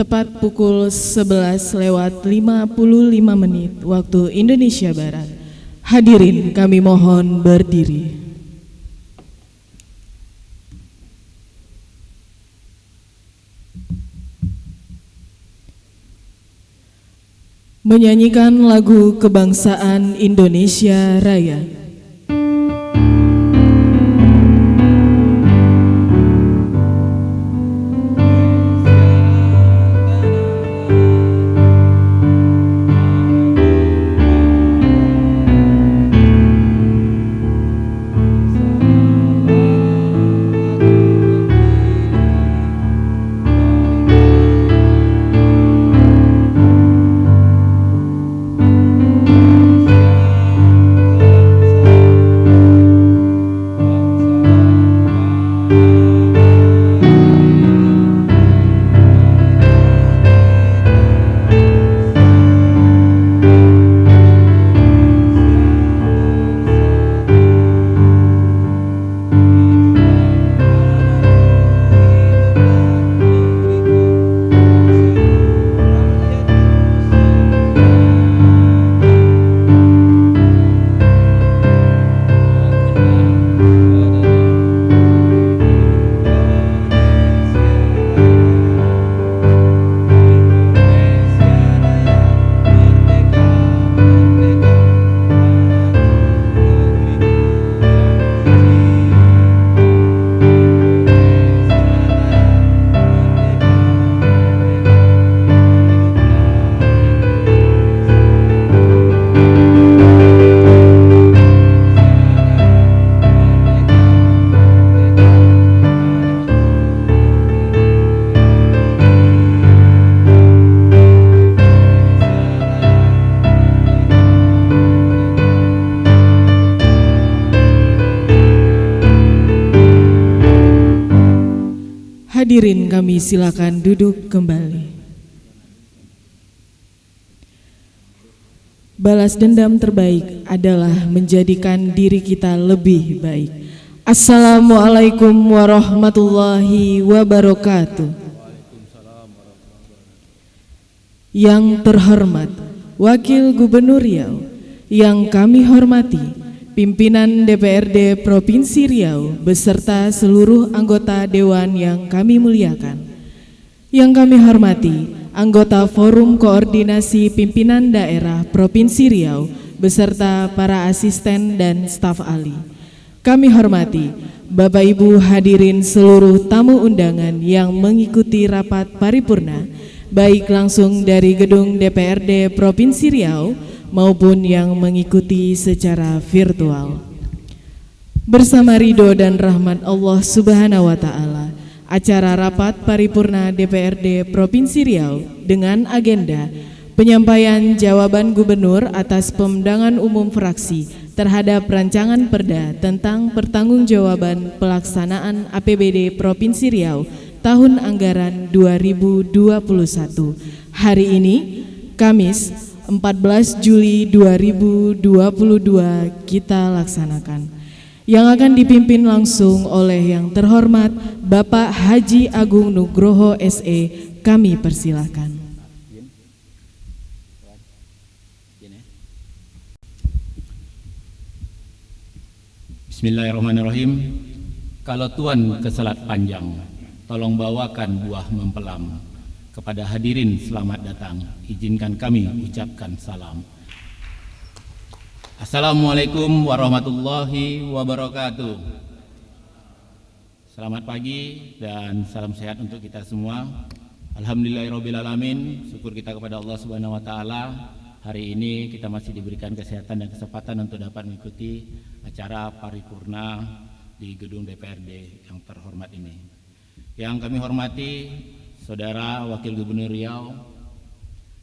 Tepat pukul 11:55 waktu Indonesia Barat. Hadirin kami mohon berdiri. Menyanyikan lagu kebangsaan Indonesia Raya. Hadirin kami silakan duduk kembali. Balas dendam terbaik adalah menjadikan diri kita lebih baik. Assalamualaikum warahmatullahi wabarakatuh. Yang terhormat Wakil Gubernur Riau, yang kami hormati pimpinan DPRD Provinsi Riau beserta seluruh anggota Dewan yang kami muliakan. Yang kami hormati anggota Forum Koordinasi Pimpinan Daerah Provinsi Riau beserta para asisten dan staf ahli. Kami hormati Bapak Ibu hadirin seluruh tamu undangan yang mengikuti rapat paripurna, baik langsung dari gedung DPRD Provinsi Riau maupun yang mengikuti secara virtual. Bersama ridho dan rahmat Allah Subhanahu wa Ta'ala, acara rapat paripurna DPRD Provinsi Riau dengan agenda penyampaian jawaban gubernur atas pemenangan umum fraksi terhadap rancangan perda tentang pertanggungjawaban pelaksanaan APBD Provinsi Riau tahun anggaran 2021. Hari ini, Kamis 14 Juli 2022 kita laksanakan, yang akan dipimpin langsung oleh yang terhormat Bapak Haji Agung Nugroho SE. Kami persilahkan. Bismillahirrahmanirrahim. Kalau Tuhan keselat panjang, tolong bawakan buah mempelam. Kepada hadirin selamat datang, izinkan kami ucapkan salam. Assalamualaikum warahmatullahi wabarakatuh. Selamat pagi dan salam sehat untuk kita semua. Alhamdulillahirrabbilalamin, syukur kita kepada Allah Subhanahu wa Ta'ala. Hari ini kita masih diberikan kesehatan dan kesempatan untuk dapat mengikuti acara paripurna di gedung DPRD yang terhormat ini. Yang kami hormati Saudara Wakil Gubernur Riau,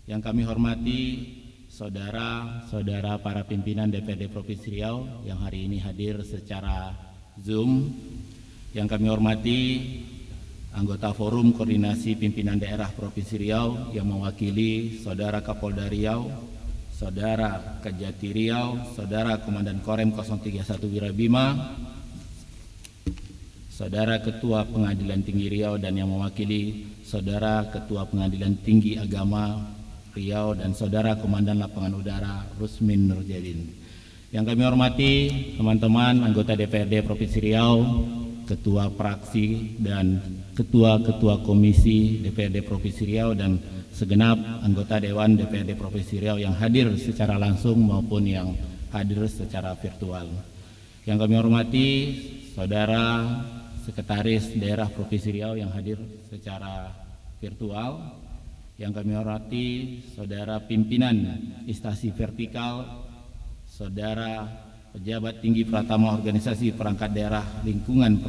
yang kami hormati saudara-saudara para pimpinan DPRD Provinsi Riau yang hari ini hadir secara Zoom, yang kami hormati anggota Forum Koordinasi Pimpinan Daerah Provinsi Riau yang mewakili Saudara Kapolda Riau, Saudara Kejati Riau, Saudara Komandan Korem 031 Wirabima, Saudara Ketua Pengadilan Tinggi Riau dan yang mewakili Saudara Ketua Pengadilan Tinggi Agama Riau dan Saudara Komandan Lapangan Udara Rusmin Nurjadin. Yang kami hormati teman-teman anggota DPRD Provinsi Riau, Ketua Fraksi dan Ketua-Ketua Komisi DPRD Provinsi Riau dan segenap anggota Dewan DPRD Provinsi Riau yang hadir secara langsung maupun yang hadir secara virtual. Yang kami hormati Saudara Sekretaris Daerah Provinsi Riau yang hadir secara virtual. Yang kami hormati Saudara Pimpinan Instansi Vertikal, Saudara Pejabat Tinggi Pratama Organisasi Perangkat Daerah Lingkungan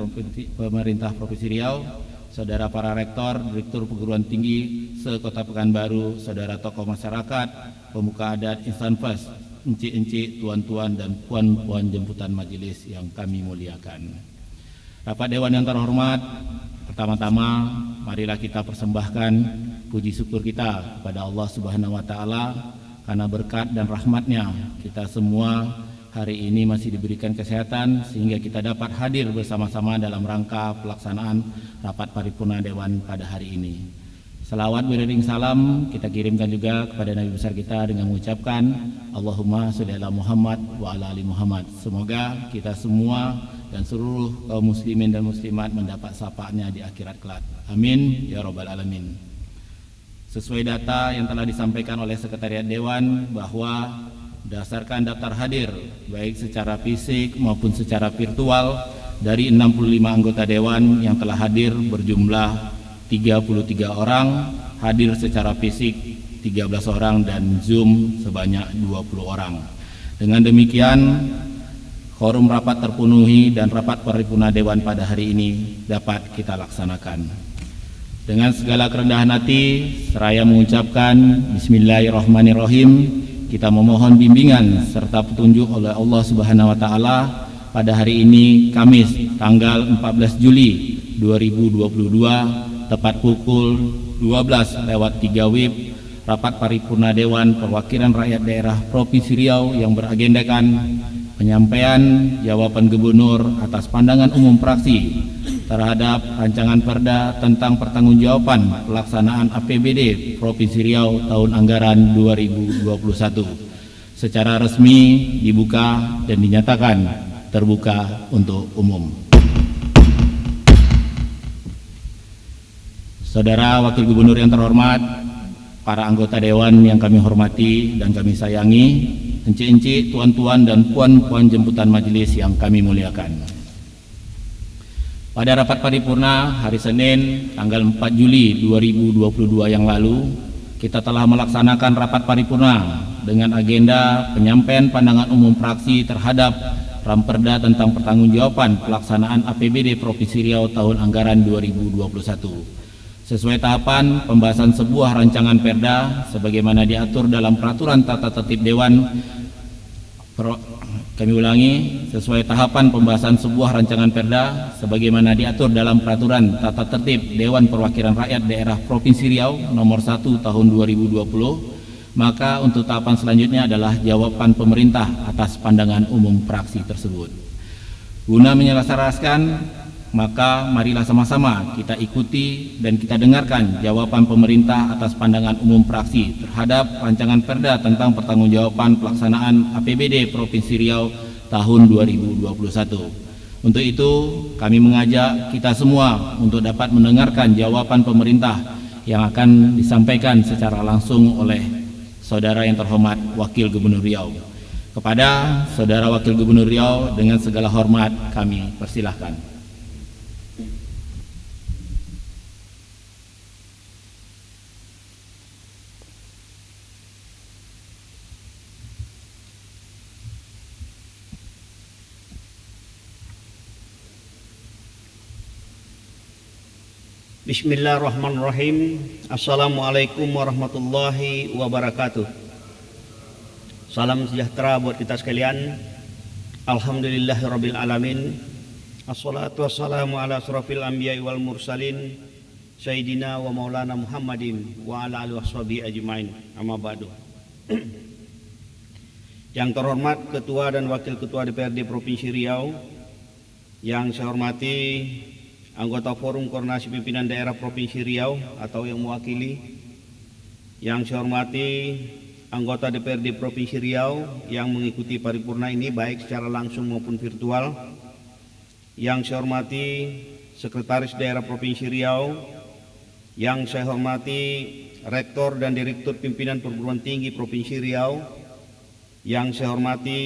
Pemerintah Provinsi Riau, Saudara para Rektor, Direktur Perguruan Tinggi se-Kota Pekanbaru, Saudara tokoh masyarakat, pemuka adat, insan pers, encik-encik, tuan-tuan dan puan-puan jemputan majelis yang kami muliakan. Rapat Dewan yang terhormat, pertama-tama marilah kita persembahkan puji syukur kita kepada Allah Subhanahu wa Ta'ala karena berkat dan rahmatnya kita semua hari ini masih diberikan kesehatan sehingga kita dapat hadir bersama-sama dalam rangka pelaksanaan rapat paripurna Dewan pada hari ini. Salawat beriring salam kita kirimkan juga kepada Nabi besar kita dengan mengucapkan Allahumma sholli ala Muhammad wa ala ali Muhammad. Semoga kita semua dan seluruh kaum muslimin dan muslimat mendapat syafaatnya di akhirat kelak. Amin ya rabbal alamin. Sesuai data yang telah disampaikan oleh Sekretariat Dewan bahwa berdasarkan daftar hadir baik secara fisik maupun secara virtual dari 65 anggota Dewan yang telah hadir berjumlah 33 orang, hadir secara fisik 13 orang dan Zoom sebanyak 20 orang. Dengan demikian quorum rapat terpenuhi dan rapat paripurna Dewan pada hari ini dapat kita laksanakan. Dengan segala kerendahan hati, seraya mengucapkan Bismillahirrahmanirrahim, kita memohon bimbingan serta petunjuk oleh Allah Subhanahu wa Ta'ala pada hari ini Kamis tanggal 14 Juli 2022 tepat pukul 12:03 WIB. Rapat paripurna Dewan Perwakilan Rakyat Daerah Provinsi Riau yang beragendakan penyampaian jawaban Gubernur atas pandangan umum fraksi terhadap rancangan perda tentang pertanggungjawaban pelaksanaan APBD Provinsi Riau tahun anggaran 2021 secara resmi dibuka dan dinyatakan terbuka untuk umum. Saudara Wakil Gubernur yang terhormat, para anggota Dewan yang kami hormati dan kami sayangi, encik-encik, tuan-tuan dan puan-puan jemputan majelis yang kami muliakan. Pada rapat paripurna hari Senin tanggal 4 Juli 2022 yang lalu, kita telah melaksanakan rapat paripurna dengan agenda penyampaian pandangan umum fraksi terhadap Ramperda tentang pertanggungjawaban pelaksanaan APBD Provinsi Riau tahun anggaran 2021. Sesuai tahapan pembahasan sebuah rancangan perda sebagaimana diatur dalam peraturan tata tertib Dewan. Kami ulangi, sesuai tahapan pembahasan sebuah rancangan perda sebagaimana diatur dalam peraturan tata tertib Dewan Perwakilan Rakyat Daerah Provinsi Riau nomor 1 tahun 2020, maka untuk tahapan selanjutnya adalah jawaban pemerintah atas pandangan umum fraksi tersebut. Guna menyelaraskan, maka marilah sama-sama kita ikuti dan kita dengarkan jawaban pemerintah atas pandangan umum fraksi terhadap rancangan perda tentang pertanggungjawaban pelaksanaan APBD Provinsi Riau tahun 2021. Untuk itu kami mengajak kita semua untuk dapat mendengarkan jawaban pemerintah yang akan disampaikan secara langsung oleh Saudara yang terhormat Wakil Gubernur Riau. Kepada Saudara Wakil Gubernur Riau dengan segala hormat kami persilahkan. Bismillahirrahmanirrahim. Assalamualaikum warahmatullahi wabarakatuh. Salam sejahtera buat kita sekalian. Alhamdulillahirabbil alamin. Assalatu wassalamu ala asrofil anbiya'i wal mursalin Sayyidina wa maulana Muhammadin wa ala alihi washabihi ajmain. Amma ba'du. Yang terhormat Ketua dan Wakil Ketua DPRD Provinsi Riau, yang saya hormati anggota Forum Koordinasi Pimpinan Daerah Provinsi Riau atau yang mewakili, yang saya hormati anggota DPRD Provinsi Riau yang mengikuti paripurna ini baik secara langsung maupun virtual, yang saya hormati Sekretaris Daerah Provinsi Riau, yang saya hormati Rektor dan Direktur Pimpinan Perguruan Tinggi Provinsi Riau, yang saya hormati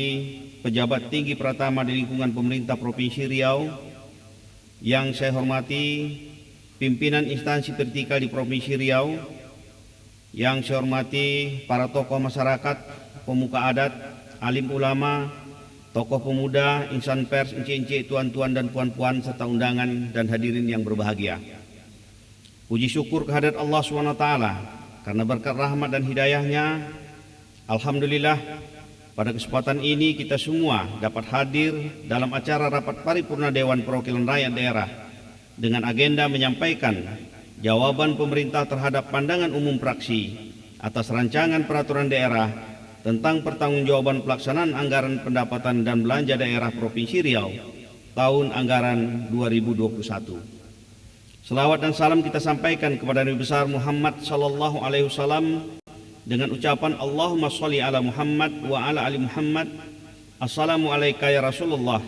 pejabat tinggi Pratama di lingkungan pemerintah Provinsi Riau, yang saya hormati pimpinan instansi vertikal di Provinsi Riau, yang saya hormati para tokoh masyarakat, pemuka adat, alim ulama, tokoh pemuda, insan pers, encik-encik, tuan-tuan dan puan-puan, serta undangan dan hadirin yang berbahagia. Puji syukur kehadirat Allah SWT karena berkat rahmat dan hidayahnya, alhamdulillah pada kesempatan ini kita semua dapat hadir dalam acara rapat paripurna Dewan Perwakilan Rakyat Daerah dengan agenda menyampaikan jawaban pemerintah terhadap pandangan umum fraksi atas rancangan peraturan daerah tentang pertanggungjawaban pelaksanaan anggaran pendapatan dan belanja daerah Provinsi Riau tahun anggaran 2021. Selawat dan salam kita sampaikan kepada Nabi besar Muhammad sallallahu alaihi wasallam dengan ucapan Allahumma sholli ala Muhammad wa ala ali Muhammad. Assalamu alayka ya Rasulullah.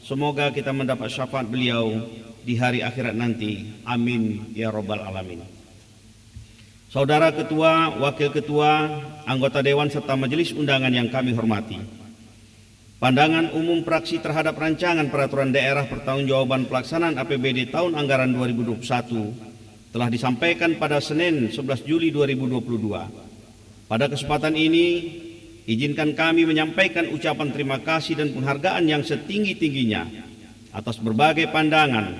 Semoga kita mendapat syafaat beliau di hari akhirat nanti. Amin ya rabbal alamin. Saudara ketua, wakil ketua, anggota dewan serta majelis undangan yang kami hormati, pandangan umum fraksi terhadap rancangan peraturan daerah pertanggungjawaban pelaksanaan APBD tahun anggaran 2021 telah disampaikan pada Senin 11 Juli 2022. Pada kesempatan ini, izinkan kami menyampaikan ucapan terima kasih dan penghargaan yang setinggi-tingginya atas berbagai pandangan,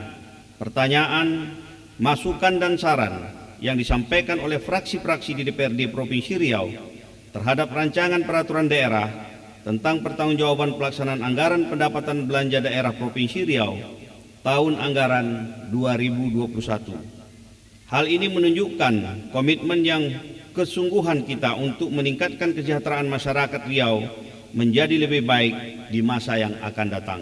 pertanyaan, masukan dan saran yang disampaikan oleh fraksi-fraksi di DPRD Provinsi Riau terhadap rancangan peraturan daerah tentang pertanggungjawaban pelaksanaan anggaran pendapatan belanja daerah Provinsi Riau tahun anggaran 2021. Hal ini menunjukkan komitmen yang kesungguhan kita untuk meningkatkan kesejahteraan masyarakat Riau menjadi lebih baik di masa yang akan datang.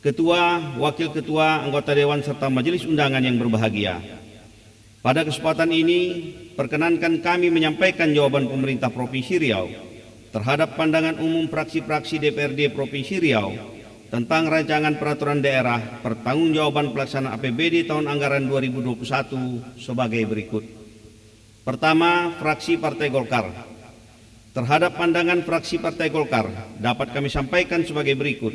Ketua, wakil ketua, anggota dewan serta majelis undangan yang berbahagia, pada kesempatan ini perkenankan kami menyampaikan jawaban pemerintah Provinsi Riau terhadap pandangan umum fraksi-fraksi DPRD Provinsi Riau tentang rancangan peraturan daerah pertanggungjawaban pelaksanaan APBD tahun anggaran 2021 sebagai berikut. Pertama, fraksi Partai Golkar. Terhadap pandangan fraksi Partai Golkar dapat kami sampaikan sebagai berikut.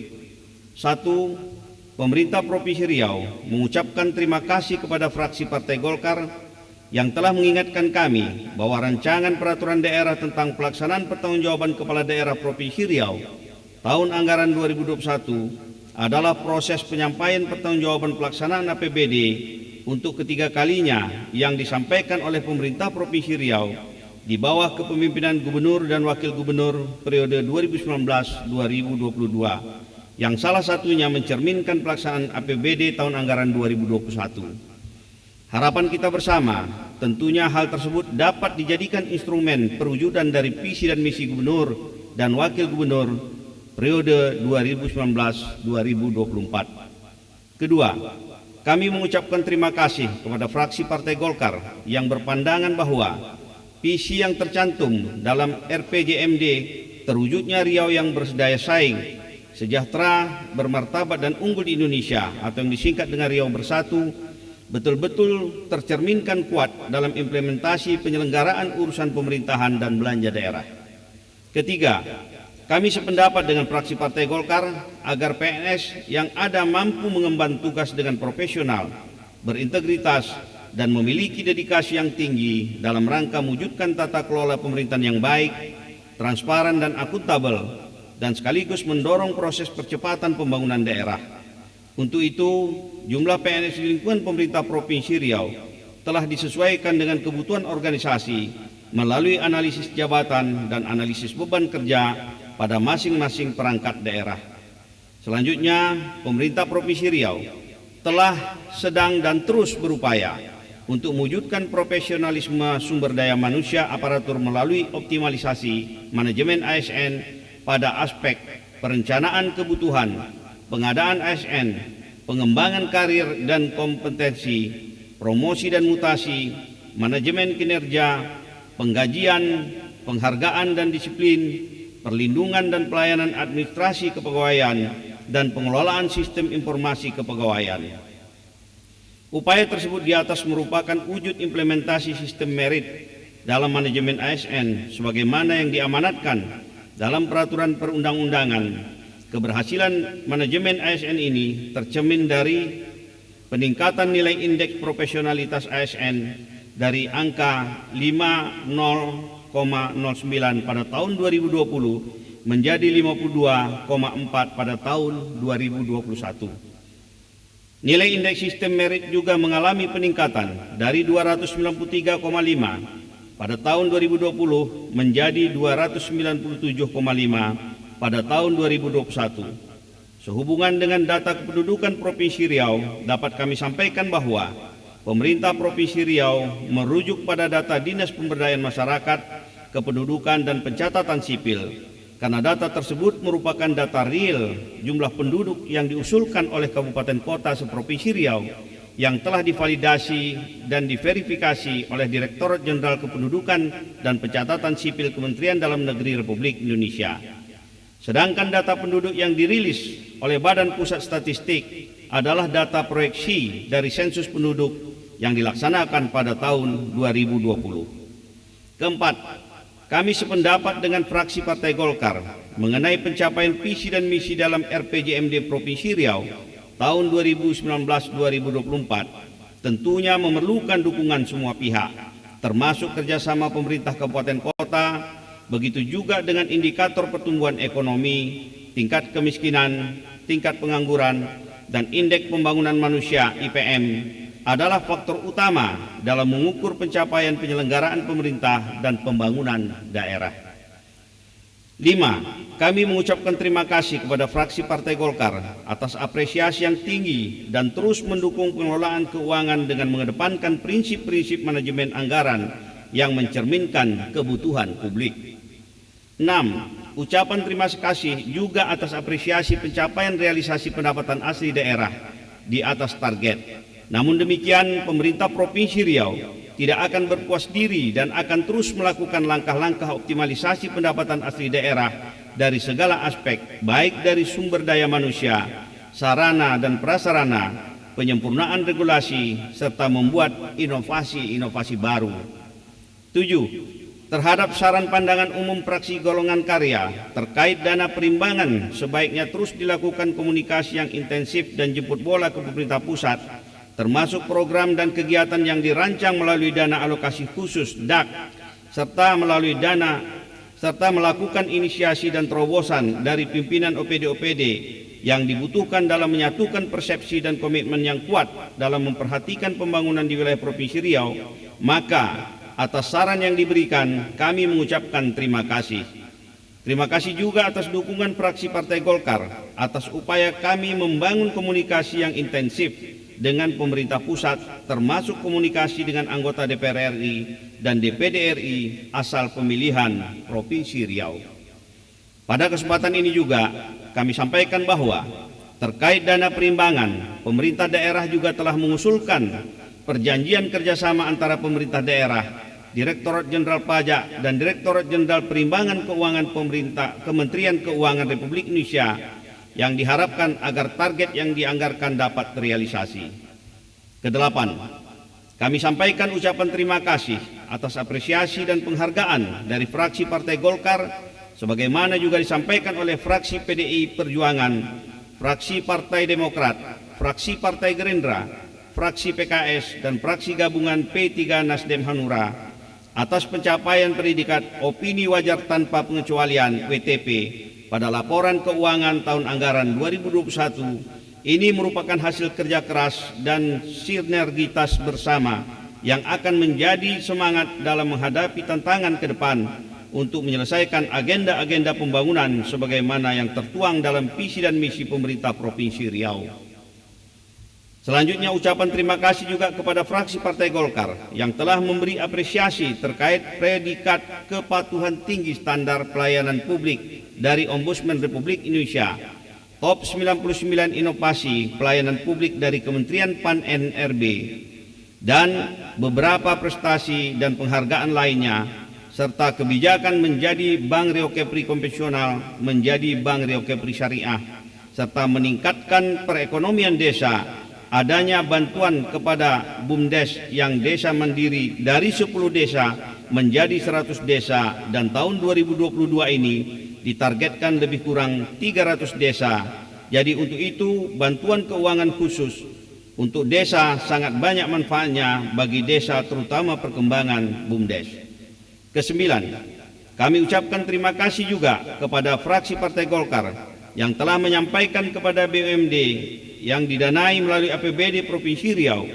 1. Pemerintah Provinsi Riau mengucapkan terima kasih kepada fraksi Partai Golkar yang telah mengingatkan kami bahwa rancangan peraturan daerah tentang pelaksanaan pertanggungjawaban kepala daerah Provinsi Riau tahun anggaran 2021 adalah proses penyampaian pertanggungjawaban pelaksanaan APBD untuk ketiga kalinya yang disampaikan oleh pemerintah Provinsi Riau di bawah kepemimpinan Gubernur dan Wakil Gubernur periode 2019-2022 yang salah satunya mencerminkan pelaksanaan APBD tahun anggaran 2021. Harapan kita bersama tentunya hal tersebut dapat dijadikan instrumen perwujudan dari visi dan misi Gubernur dan Wakil Gubernur periode 2019-2024. Kedua, kami mengucapkan terima kasih kepada fraksi Partai Golkar yang berpandangan bahwa visi yang tercantum dalam RPJMD terwujudnya Riau yang berdaya saing, sejahtera, bermartabat dan unggul di Indonesia atau yang disingkat dengan Riau Bersatu betul-betul tercerminkan kuat dalam implementasi penyelenggaraan urusan pemerintahan dan belanja daerah. Ketiga, kami sependapat dengan fraksi Partai Golkar agar PNS yang ada mampu mengemban tugas dengan profesional, berintegritas, dan memiliki dedikasi yang tinggi dalam rangka mewujudkan tata kelola pemerintahan yang baik, transparan dan akuntabel, dan sekaligus mendorong proses percepatan pembangunan daerah. Untuk itu, jumlah PNS di lingkungan pemerintah Provinsi Riau telah disesuaikan dengan kebutuhan organisasi melalui analisis jabatan dan analisis beban kerja pada masing-masing perangkat daerah. Selanjutnya, pemerintah Provinsi Riau telah, sedang dan terus berupaya untuk mewujudkan profesionalisme sumber daya manusia aparatur melalui optimalisasi manajemen ASN pada aspek perencanaan kebutuhan, pengadaan ASN, pengembangan karir dan kompetensi, promosi dan mutasi, manajemen kinerja, penggajian, penghargaan dan disiplin, perlindungan dan pelayanan administrasi kepegawaian, dan pengelolaan sistem informasi kepegawaian. Upaya tersebut di atas merupakan wujud implementasi sistem merit dalam manajemen ASN sebagaimana yang diamanatkan dalam peraturan perundang-undangan. Keberhasilan manajemen ASN ini tercermin dari peningkatan nilai indeks profesionalitas ASN dari angka 50,09 pada tahun 2020 menjadi 52,4 pada tahun 2021. Nilai indeks sistem merit juga mengalami peningkatan dari 293,5 pada tahun 2020 menjadi 297,5 pada tahun 2021. Sehubungan dengan data kependudukan Provinsi Riau, dapat kami sampaikan bahwa pemerintah Provinsi Riau merujuk pada data Dinas Pemberdayaan Masyarakat, Kependudukan dan Pencatatan Sipil, karena data tersebut merupakan data real jumlah penduduk yang diusulkan oleh kabupaten kota seprovinsi Riau yang telah divalidasi dan diverifikasi oleh Direktorat Jenderal Kependudukan dan Pencatatan Sipil Kementerian Dalam Negeri Republik Indonesia. Sedangkan data penduduk yang dirilis oleh Badan Pusat Statistik adalah data proyeksi dari sensus penduduk yang dilaksanakan pada tahun 2020. Keempat, kami sependapat dengan fraksi Partai Golkar mengenai pencapaian visi dan misi dalam RPJMD Provinsi Riau tahun 2019-2024 tentunya memerlukan dukungan semua pihak, termasuk kerjasama pemerintah kabupaten kota, begitu juga dengan indikator pertumbuhan ekonomi, tingkat kemiskinan, tingkat pengangguran, dan indeks pembangunan manusia IPM adalah faktor utama dalam mengukur pencapaian penyelenggaraan pemerintah dan pembangunan daerah. 5. Kami mengucapkan terima kasih kepada fraksi Partai Golkar atas apresiasi yang tinggi dan terus mendukung pengelolaan keuangan dengan mengedepankan prinsip-prinsip manajemen anggaran yang mencerminkan kebutuhan publik. 6. Ucapan terima kasih juga atas apresiasi pencapaian realisasi pendapatan asli daerah di atas target. Namun demikian, pemerintah Provinsi Riau tidak akan berpuas diri dan akan terus melakukan langkah-langkah optimalisasi pendapatan asli daerah dari segala aspek, baik dari sumber daya manusia, sarana dan prasarana, penyempurnaan regulasi, serta membuat inovasi-inovasi baru. 7. Terhadap saran pandangan umum fraksi golongan karya terkait dana perimbangan, sebaiknya terus dilakukan komunikasi yang intensif dan jemput bola ke pemerintah pusat, termasuk program dan kegiatan yang dirancang melalui dana alokasi khusus DAK, serta melakukan inisiasi dan terobosan dari pimpinan OPD-OPD yang dibutuhkan dalam menyatukan persepsi dan komitmen yang kuat dalam memperhatikan pembangunan di wilayah Provinsi Riau. Maka atas saran yang diberikan, kami mengucapkan terima kasih. Terima kasih juga atas dukungan fraksi Partai Golkar atas upaya kami membangun komunikasi yang intensif dengan pemerintah pusat, termasuk komunikasi dengan anggota DPR RI dan DPD RI asal pemilihan Provinsi Riau. Pada kesempatan ini juga kami sampaikan bahwa terkait dana perimbangan, pemerintah daerah juga telah mengusulkan perjanjian kerjasama antara pemerintah daerah, Direktorat Jenderal Pajak dan Direktorat Jenderal Perimbangan Keuangan Pemerintah Kementerian Keuangan Republik Indonesia yang diharapkan agar target yang dianggarkan dapat terrealisasi. Kedelapan, kami sampaikan ucapan terima kasih atas apresiasi dan penghargaan dari fraksi Partai Golkar, sebagaimana juga disampaikan oleh fraksi PDI Perjuangan, fraksi Partai Demokrat, fraksi Partai Gerindra, fraksi PKS, dan fraksi gabungan P3 Nasdem Hanura atas pencapaian predikat opini wajar tanpa pengecualian WTP pada laporan keuangan tahun anggaran 2021. Ini merupakan hasil kerja keras dan sinergitas bersama yang akan menjadi semangat dalam menghadapi tantangan ke depan untuk menyelesaikan agenda-agenda pembangunan sebagaimana yang tertuang dalam visi dan misi pemerintah Provinsi Riau. Selanjutnya, ucapan terima kasih juga kepada fraksi Partai Golkar yang telah memberi apresiasi terkait predikat kepatuhan tinggi standar pelayanan publik dari Ombudsman Republik Indonesia Top 99 Inovasi Pelayanan Publik dari Kementerian PAN-NRB, dan beberapa prestasi dan penghargaan lainnya, serta kebijakan menjadi Bank Riau Kepri konvensional menjadi Bank Riau Kepri Syariah, serta meningkatkan perekonomian desa, adanya bantuan kepada BUMDes yang desa mandiri dari 10 desa menjadi 100 desa, dan tahun 2022 ini ditargetkan lebih kurang 300 desa. Jadi untuk itu bantuan keuangan khusus untuk desa sangat banyak manfaatnya bagi desa, terutama perkembangan BUMDes. Kesembilan, kami ucapkan terima kasih juga kepada fraksi Partai Golkar yang telah menyampaikan kepada BUMD yang didanai melalui APBD Provinsi Riau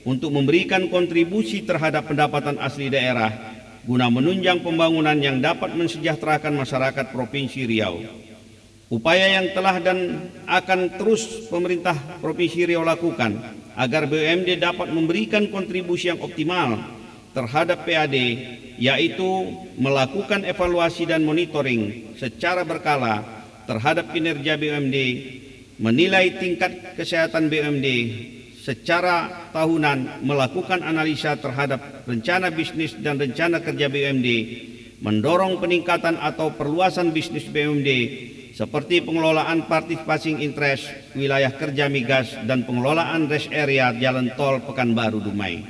untuk memberikan kontribusi terhadap pendapatan asli daerah guna menunjang pembangunan yang dapat mensejahterakan masyarakat Provinsi Riau. Upaya yang telah dan akan terus pemerintah Provinsi Riau lakukan agar BUMD dapat memberikan kontribusi yang optimal terhadap PAD, yaitu melakukan evaluasi dan monitoring secara berkala terhadap kinerja BUMD, menilai tingkat kesehatan BUMD secara tahunan, melakukan analisa terhadap rencana bisnis dan rencana kerja BUMD, mendorong peningkatan atau perluasan bisnis BUMD seperti pengelolaan participation interest, wilayah kerja migas, dan pengelolaan rest area jalan tol Pekanbaru Dumai.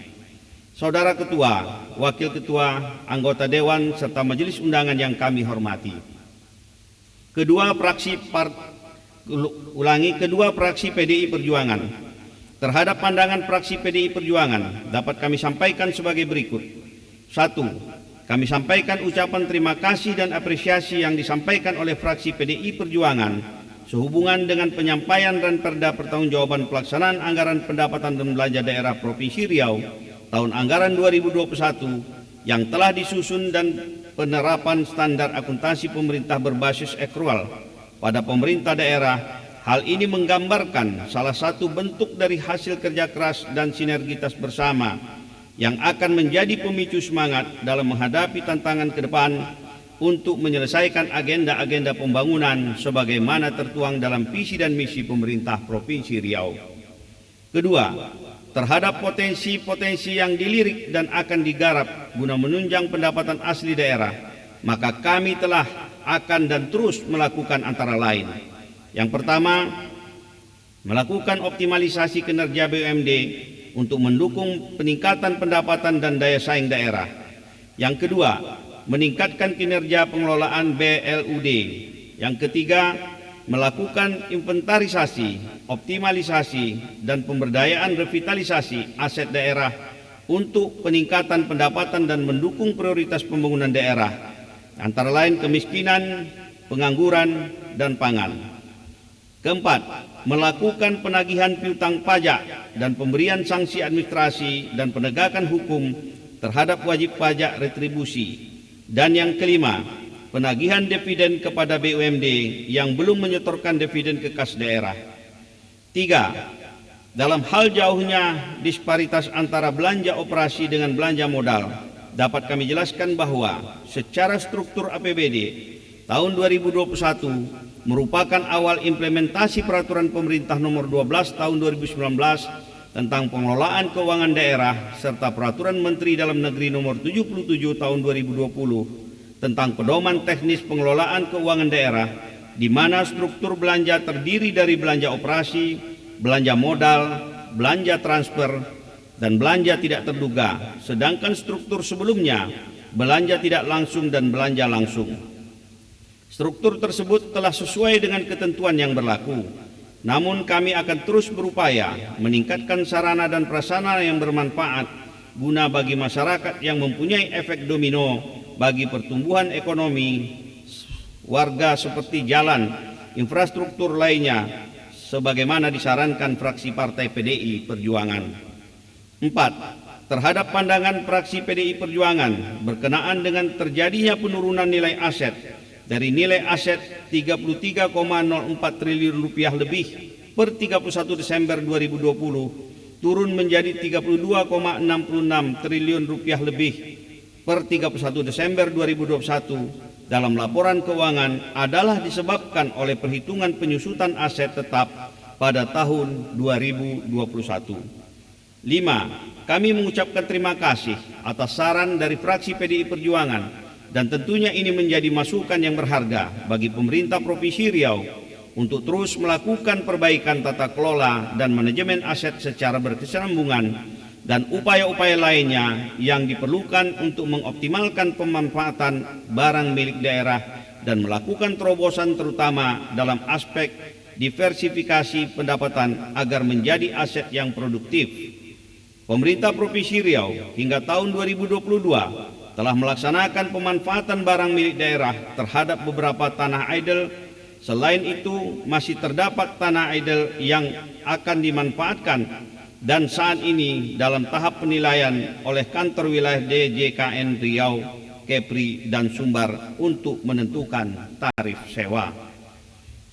Saudara Ketua, Wakil Ketua, anggota Dewan, serta Majelis Undangan yang kami hormati. Kedua fraksi PDI Perjuangan. Terhadap pandangan fraksi PDI Perjuangan dapat kami sampaikan sebagai berikut. 1. Kami sampaikan ucapan terima kasih dan apresiasi yang disampaikan oleh fraksi PDI Perjuangan sehubungan dengan penyampaian Ranperda Pertanggungjawaban Pelaksanaan Anggaran Pendapatan dan Belanja Daerah Provinsi Riau tahun anggaran 2021 yang telah disusun dan penerapan standar akuntansi pemerintah berbasis akrual pada pemerintah daerah. Hal ini menggambarkan salah satu bentuk dari hasil kerja keras dan sinergitas bersama yang akan menjadi pemicu semangat dalam menghadapi tantangan ke depan untuk menyelesaikan agenda-agenda pembangunan sebagaimana tertuang dalam visi dan misi pemerintah Provinsi Riau. Kedua, terhadap potensi-potensi yang dilirik dan akan digarap guna menunjang pendapatan asli daerah, maka kami telah akan dan terus melakukan antara lain. Yang pertama, melakukan optimalisasi kinerja BUMD untuk mendukung peningkatan pendapatan dan daya saing daerah. Yang kedua, meningkatkan kinerja pengelolaan BLUD. Yang ketiga, melakukan inventarisasi, optimalisasi, dan pemberdayaan revitalisasi aset daerah untuk peningkatan pendapatan dan mendukung prioritas pembangunan daerah, antara lain kemiskinan, pengangguran, dan pangan. Keempat, melakukan penagihan piutang pajak dan pemberian sanksi administrasi dan penegakan hukum terhadap wajib pajak retribusi. Dan yang kelima, penagihan dividen kepada BUMD yang belum menyetorkan dividen ke kas daerah. 3. Dalam hal jauhnya disparitas antara belanja operasi dengan belanja modal, dapat kami jelaskan bahwa secara struktur APBD tahun 2021 merupakan awal implementasi peraturan pemerintah nomor 12 tahun 2019 tentang pengelolaan keuangan daerah serta peraturan Menteri Dalam Negeri nomor 77 tahun 2020 tentang pedoman teknis pengelolaan keuangan daerah, di mana struktur belanja terdiri dari belanja operasi, belanja modal, belanja transfer, dan belanja tidak terduga, sedangkan struktur sebelumnya belanja tidak langsung dan belanja langsung. Struktur tersebut telah sesuai dengan ketentuan yang berlaku. Namun kami akan terus berupaya meningkatkan sarana dan prasarana yang bermanfaat guna bagi masyarakat yang mempunyai efek domino bagi pertumbuhan ekonomi warga seperti jalan, infrastruktur lainnya sebagaimana disarankan fraksi Partai PDI Perjuangan. 4. Terhadap pandangan fraksi PDI Perjuangan berkenaan dengan terjadinya penurunan nilai aset dari nilai aset 33,04 triliun rupiah lebih per 31 Desember 2020 turun menjadi 32,66 triliun rupiah lebih per 31 Desember 2021 dalam laporan keuangan adalah disebabkan oleh perhitungan penyusutan aset tetap pada tahun 2021. 5. Kami mengucapkan terima kasih atas saran dari fraksi PDI Perjuangan dan tentunya ini menjadi masukan yang berharga bagi pemerintah Provinsi Riau untuk terus melakukan perbaikan tata kelola dan manajemen aset secara berkesinambungan dan upaya-upaya lainnya yang diperlukan untuk mengoptimalkan pemanfaatan barang milik daerah dan melakukan terobosan terutama dalam aspek diversifikasi pendapatan agar menjadi aset yang produktif. Pemerintah Provinsi Riau hingga tahun 2022 telah melaksanakan pemanfaatan barang milik daerah terhadap beberapa tanah idle. Selain itu, masih terdapat tanah idle yang akan dimanfaatkan dan saat ini dalam tahap penilaian oleh kantor wilayah DJKN Riau, Kepri, dan Sumbar untuk menentukan tarif sewa.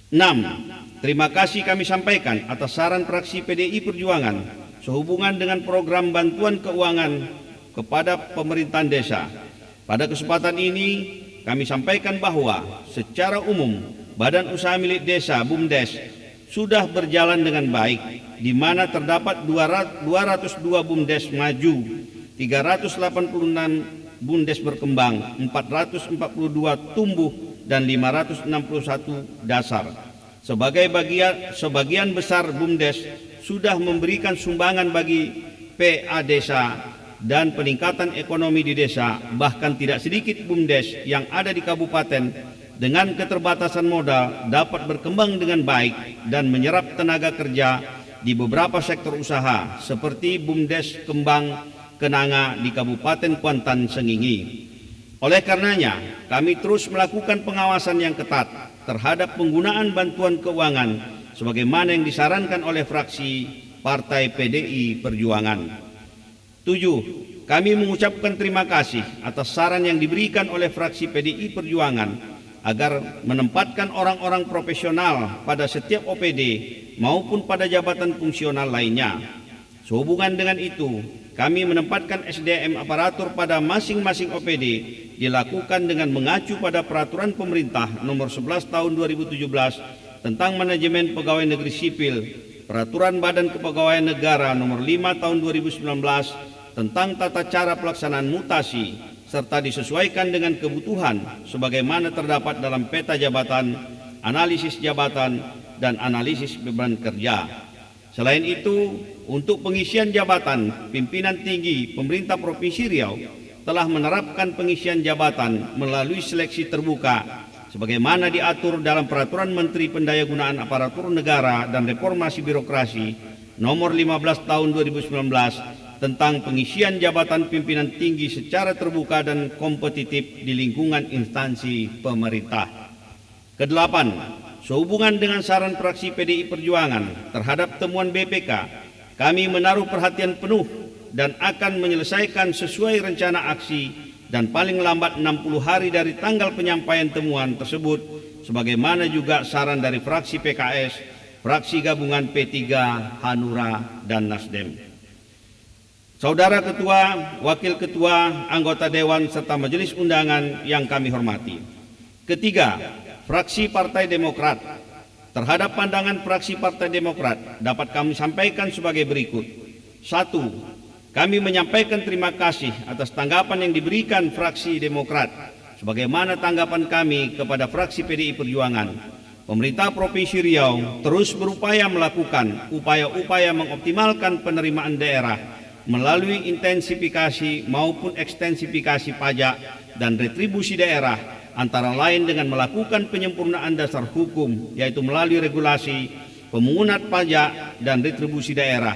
6. Terima kasih kami sampaikan atas saran fraksi PDI Perjuangan sehubungan dengan program bantuan keuangan kepada pemerintahan desa. Pada kesempatan ini, kami sampaikan bahwa secara umum Badan Usaha Milik Desa BUMDes sudah berjalan dengan baik, di mana terdapat 202 BUMDes maju, 386 BUMDes berkembang, 442 tumbuh, dan 561 dasar. Sebagian besar BUMDes sudah memberikan sumbangan bagi PA desa dan peningkatan ekonomi di desa, bahkan tidak sedikit BUMDes yang ada di kabupaten dengan keterbatasan modal dapat berkembang dengan baik dan menyerap tenaga kerja di beberapa sektor usaha seperti BUMDes Kembang Kenanga di Kabupaten Kuantan Sengingi. Oleh karenanya, kami terus melakukan pengawasan yang ketat terhadap penggunaan bantuan keuangan sebagaimana yang disarankan oleh fraksi Partai PDI Perjuangan. 7. Kami mengucapkan terima kasih atas saran yang diberikan oleh fraksi PDI Perjuangan agar menempatkan orang-orang profesional pada setiap OPD maupun pada jabatan fungsional lainnya. Sehubungan dengan itu, kami menempatkan SDM aparatur pada masing-masing OPD dilakukan dengan mengacu pada Peraturan Pemerintah Nomor 11 Tahun 2017 tentang Manajemen Pegawai Negeri Sipil, Peraturan Badan Kepegawaian Negara Nomor 5 Tahun 2019 tentang tata cara pelaksanaan mutasi, serta disesuaikan dengan kebutuhan sebagaimana terdapat dalam peta jabatan, analisis jabatan, dan analisis beban kerja. Selain itu, untuk pengisian jabatan pimpinan tinggi pemerintah Provinsi Riau telah menerapkan pengisian jabatan melalui seleksi terbuka sebagaimana diatur dalam Peraturan Menteri Pendayagunaan Aparatur Negara dan Reformasi Birokrasi Nomor 15 Tahun 2019 tentang pengisian jabatan pimpinan tinggi secara terbuka dan kompetitif di lingkungan instansi pemerintah. Kedelapan, sehubungan dengan saran fraksi PDI Perjuangan terhadap temuan BPK, kami menaruh perhatian penuh dan akan menyelesaikan sesuai rencana aksi dan paling lambat 60 hari dari tanggal penyampaian temuan tersebut, sebagaimana juga saran dari fraksi PKS, fraksi gabungan P3, Hanura, dan Nasdem. Saudara Ketua, Wakil Ketua, anggota Dewan, serta Majelis Undangan yang kami hormati. Ketiga, fraksi Partai Demokrat. Terhadap pandangan fraksi Partai Demokrat dapat kami sampaikan sebagai berikut. 1. Kami menyampaikan terima kasih atas tanggapan yang diberikan fraksi Demokrat, sebagaimana tanggapan kami kepada fraksi PDI Perjuangan. Pemerintah Provinsi Riau terus berupaya melakukan upaya-upaya mengoptimalkan penerimaan daerah melalui intensifikasi maupun ekstensifikasi pajak dan retribusi daerah, antara lain dengan melakukan penyempurnaan dasar hukum, yaitu melalui regulasi, pemungutan pajak dan retribusi daerah,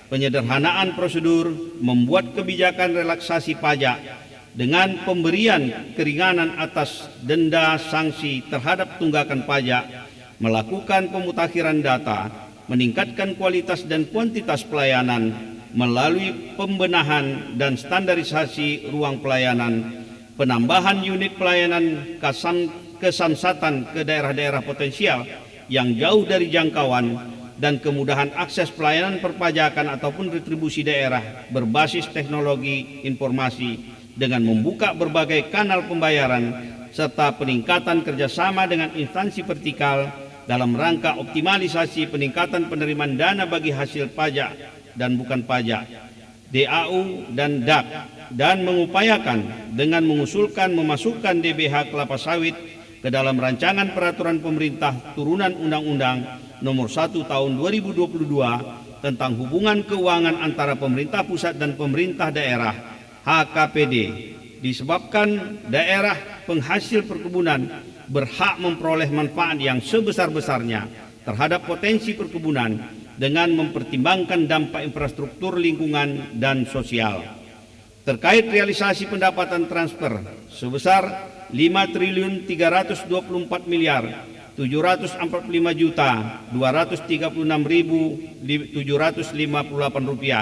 penyederhanaan prosedur, membuat kebijakan relaksasi pajak dengan pemberian keringanan atas denda sanksi terhadap tunggakan pajak, melakukan pemutakhiran data, meningkatkan kualitas dan kuantitas pelayanan melalui pembenahan dan standarisasi ruang pelayanan, penambahan unit pelayanan kesamsatan ke daerah-daerah potensial yang jauh dari jangkauan, dan kemudahan akses pelayanan perpajakan ataupun retribusi daerah berbasis teknologi informasi dengan membuka berbagai kanal pembayaran serta peningkatan kerjasama dengan instansi vertikal dalam rangka optimalisasi peningkatan penerimaan dana bagi hasil pajak dan bukan pajak, DAU dan DAP, dan mengupayakan dengan mengusulkan memasukkan DBH kelapa sawit ke dalam rancangan peraturan pemerintah turunan Undang-Undang Nomor 1 Tahun 2022 tentang hubungan keuangan antara pemerintah pusat dan pemerintah daerah (HKPD), disebabkan daerah penghasil perkebunan berhak memperoleh manfaat yang sebesar-besarnya terhadap potensi perkebunan dengan mempertimbangkan dampak infrastruktur lingkungan dan sosial. Terkait realisasi pendapatan transfer sebesar 5.345.236.758 rupiah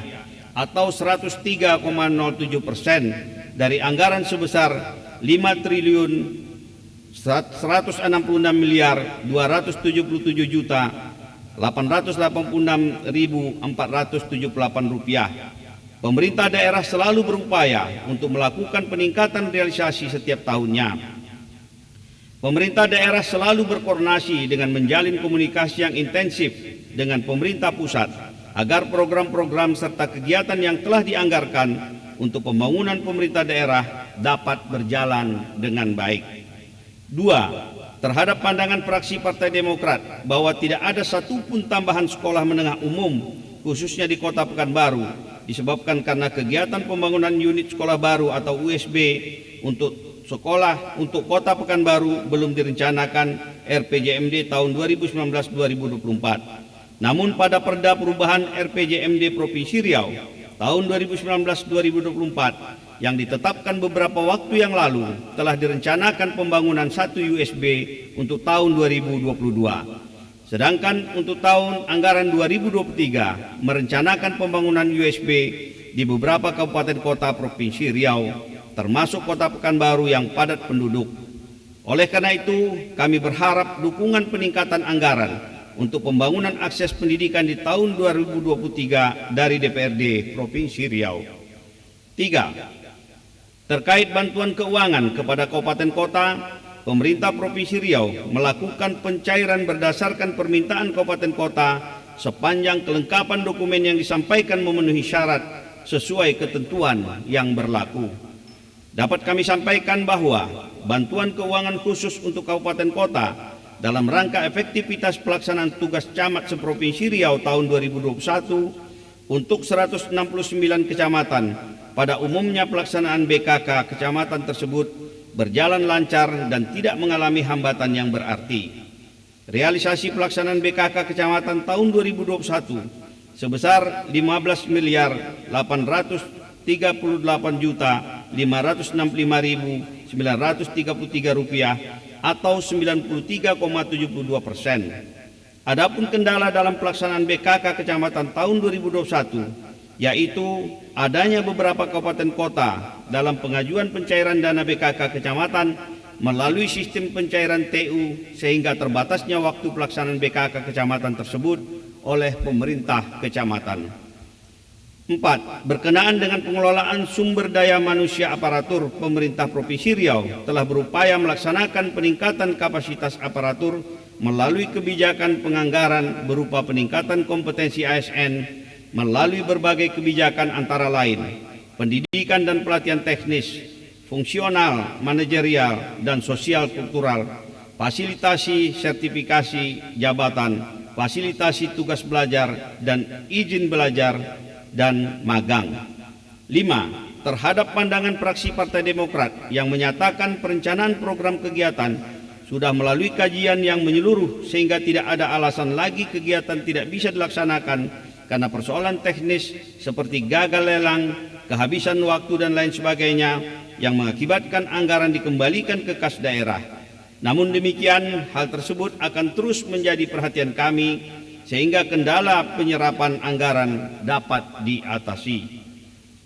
atau 103,07% dari anggaran sebesar 5.167.886.478 rupiah. Pemerintah daerah selalu berupaya untuk melakukan peningkatan realisasi setiap tahunnya. Pemerintah daerah selalu berkoordinasi dengan menjalin komunikasi yang intensif dengan pemerintah pusat agar program-program serta kegiatan yang telah dianggarkan untuk pembangunan pemerintah daerah dapat berjalan dengan baik. 2. Terhadap pandangan fraksi Partai Demokrat bahwa tidak ada satupun tambahan sekolah menengah umum khususnya di Kota Pekanbaru disebabkan karena kegiatan pembangunan unit sekolah baru atau USB untuk sekolah untuk Kota Pekanbaru belum direncanakan RPJMD tahun 2019-2024. Namun pada Perda Perubahan RPJMD Provinsi Riau tahun 2019-2024 yang ditetapkan beberapa waktu yang lalu telah direncanakan pembangunan 1 USB untuk tahun 2022. Sedangkan untuk tahun anggaran 2023 merencanakan pembangunan USB di beberapa kabupaten kota Provinsi Riau, termasuk Kota Pekanbaru yang padat penduduk. Oleh karena itu, kami berharap dukungan peningkatan anggaran untuk pembangunan akses pendidikan di tahun 2023 dari DPRD Provinsi Riau. 3. Terkait bantuan keuangan kepada kabupaten kota, pemerintah Provinsi Riau melakukan pencairan berdasarkan permintaan kabupaten kota sepanjang kelengkapan dokumen yang disampaikan memenuhi syarat sesuai ketentuan yang berlaku. Dapat kami sampaikan bahwa bantuan keuangan khusus untuk kabupaten kota dalam rangka efektivitas pelaksanaan tugas camat seprovinsi Riau tahun 2021 untuk 169 kecamatan pada umumnya pelaksanaan BKK kecamatan tersebut berjalan lancar dan tidak mengalami hambatan yang berarti. Realisasi pelaksanaan BKK kecamatan tahun 2021 sebesar 15.838.565.933 rupiah atau 93,72%. Adapun kendala dalam pelaksanaan BKK kecamatan tahun 2021 yaitu adanya beberapa kabupaten kota dalam pengajuan pencairan dana BKK kecamatan melalui sistem pencairan TU sehingga terbatasnya waktu pelaksanaan BKK kecamatan tersebut oleh pemerintah kecamatan. 4. Berkenaan dengan pengelolaan sumber daya manusia aparatur, pemerintah Provinsi Riau telah berupaya melaksanakan peningkatan kapasitas aparatur melalui kebijakan penganggaran berupa peningkatan kompetensi ASN melalui berbagai kebijakan antara lain pendidikan dan pelatihan teknis, fungsional, manajerial, dan sosial kultural, fasilitasi sertifikasi jabatan, fasilitasi tugas belajar dan izin belajar, dan magang. 5. Terhadap pandangan fraksi Partai Demokrat yang menyatakan perencanaan program kegiatan sudah melalui kajian yang menyeluruh sehingga tidak ada alasan lagi kegiatan tidak bisa dilaksanakan karena persoalan teknis seperti gagal lelang, kehabisan waktu dan lain sebagainya yang mengakibatkan anggaran dikembalikan ke kas daerah. Namun demikian, hal tersebut akan terus menjadi perhatian kami sehingga kendala penyerapan anggaran dapat diatasi.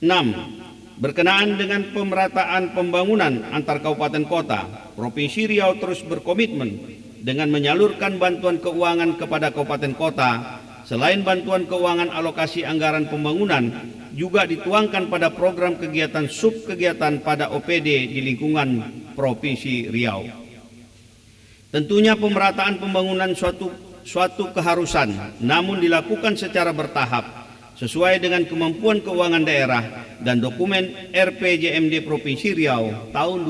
6. Berkenaan dengan pemerataan pembangunan antar kabupaten kota, Provinsi Riau terus berkomitmen dengan menyalurkan bantuan keuangan kepada kabupaten kota. Selain bantuan keuangan alokasi anggaran pembangunan, juga dituangkan pada program kegiatan subkegiatan pada OPD di lingkungan Provinsi Riau. Tentunya pemerataan pembangunan suatu keharusan, namun dilakukan secara bertahap sesuai dengan kemampuan keuangan daerah dan dokumen RPJMD Provinsi Riau tahun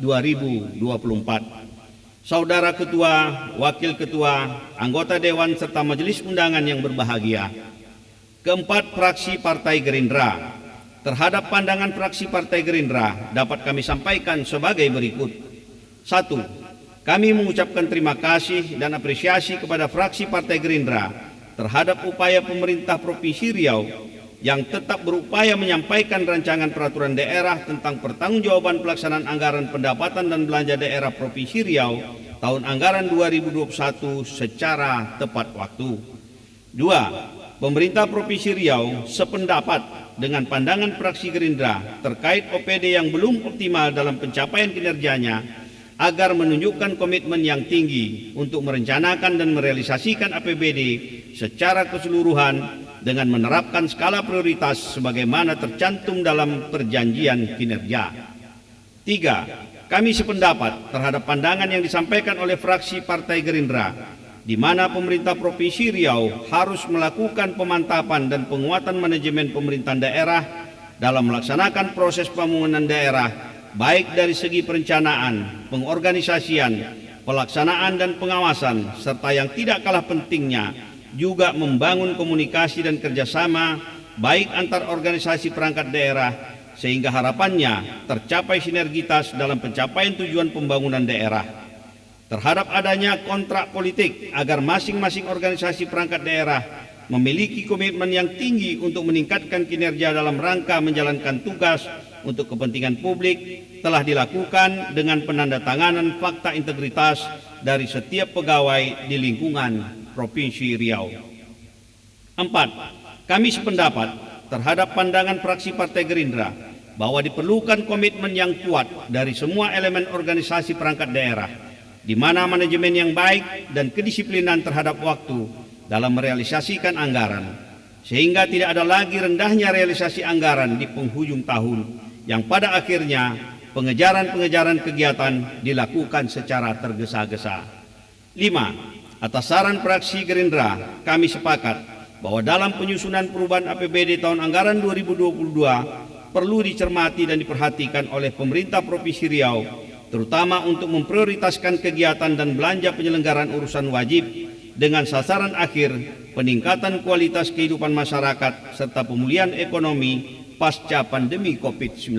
2019-2024. Saudara Ketua, Wakil Ketua, anggota Dewan serta Majelis Undangan yang berbahagia. Keempat, fraksi Partai Gerindra. Terhadap pandangan fraksi Partai Gerindra dapat kami sampaikan sebagai berikut. 1. Kami mengucapkan terima kasih dan apresiasi kepada fraksi Partai Gerindra terhadap upaya pemerintah Provinsi Riau yang tetap berupaya menyampaikan rancangan peraturan daerah tentang pertanggungjawaban pelaksanaan anggaran pendapatan dan belanja daerah Provinsi Riau tahun anggaran 2021 secara tepat waktu. 2. Pemerintah Provinsi Riau sependapat dengan pandangan fraksi Gerindra terkait OPD yang belum optimal dalam pencapaian kinerjanya agar menunjukkan komitmen yang tinggi untuk merencanakan dan merealisasikan APBD secara keseluruhan dengan menerapkan skala prioritas sebagaimana tercantum dalam perjanjian kinerja. 3. Kami sependapat terhadap pandangan yang disampaikan oleh fraksi Partai Gerindra, di mana pemerintah Provinsi Riau harus melakukan pemantapan dan penguatan manajemen pemerintahan daerah dalam melaksanakan proses pembangunan daerah, baik dari segi perencanaan, pengorganisasian, pelaksanaan dan pengawasan, serta yang tidak kalah pentingnya juga membangun komunikasi dan kerjasama baik antar organisasi perangkat daerah sehingga harapannya tercapai sinergitas dalam pencapaian tujuan pembangunan daerah. Terhadap adanya kontrak politik agar masing-masing organisasi perangkat daerah memiliki komitmen yang tinggi untuk meningkatkan kinerja dalam rangka menjalankan tugas untuk kepentingan publik telah dilakukan dengan penandatanganan fakta integritas dari setiap pegawai di lingkungan Provinsi Riau. 4. Kami sependapat terhadap pandangan fraksi Partai Gerindra bahwa diperlukan komitmen yang kuat dari semua elemen organisasi perangkat daerah, di mana manajemen yang baik dan kedisiplinan terhadap waktu dalam merealisasikan anggaran, sehingga tidak ada lagi rendahnya realisasi anggaran di penghujung tahun yang pada akhirnya pengejaran kegiatan dilakukan secara tergesa-gesa. 5. Atas saran fraksi Gerindra, kami sepakat bahwa dalam penyusunan perubahan APBD tahun anggaran 2022 perlu dicermati dan diperhatikan oleh pemerintah Provinsi Riau, terutama untuk memprioritaskan kegiatan dan belanja penyelenggaraan urusan wajib dengan sasaran akhir peningkatan kualitas kehidupan masyarakat serta pemulihan ekonomi pasca pandemi COVID-19.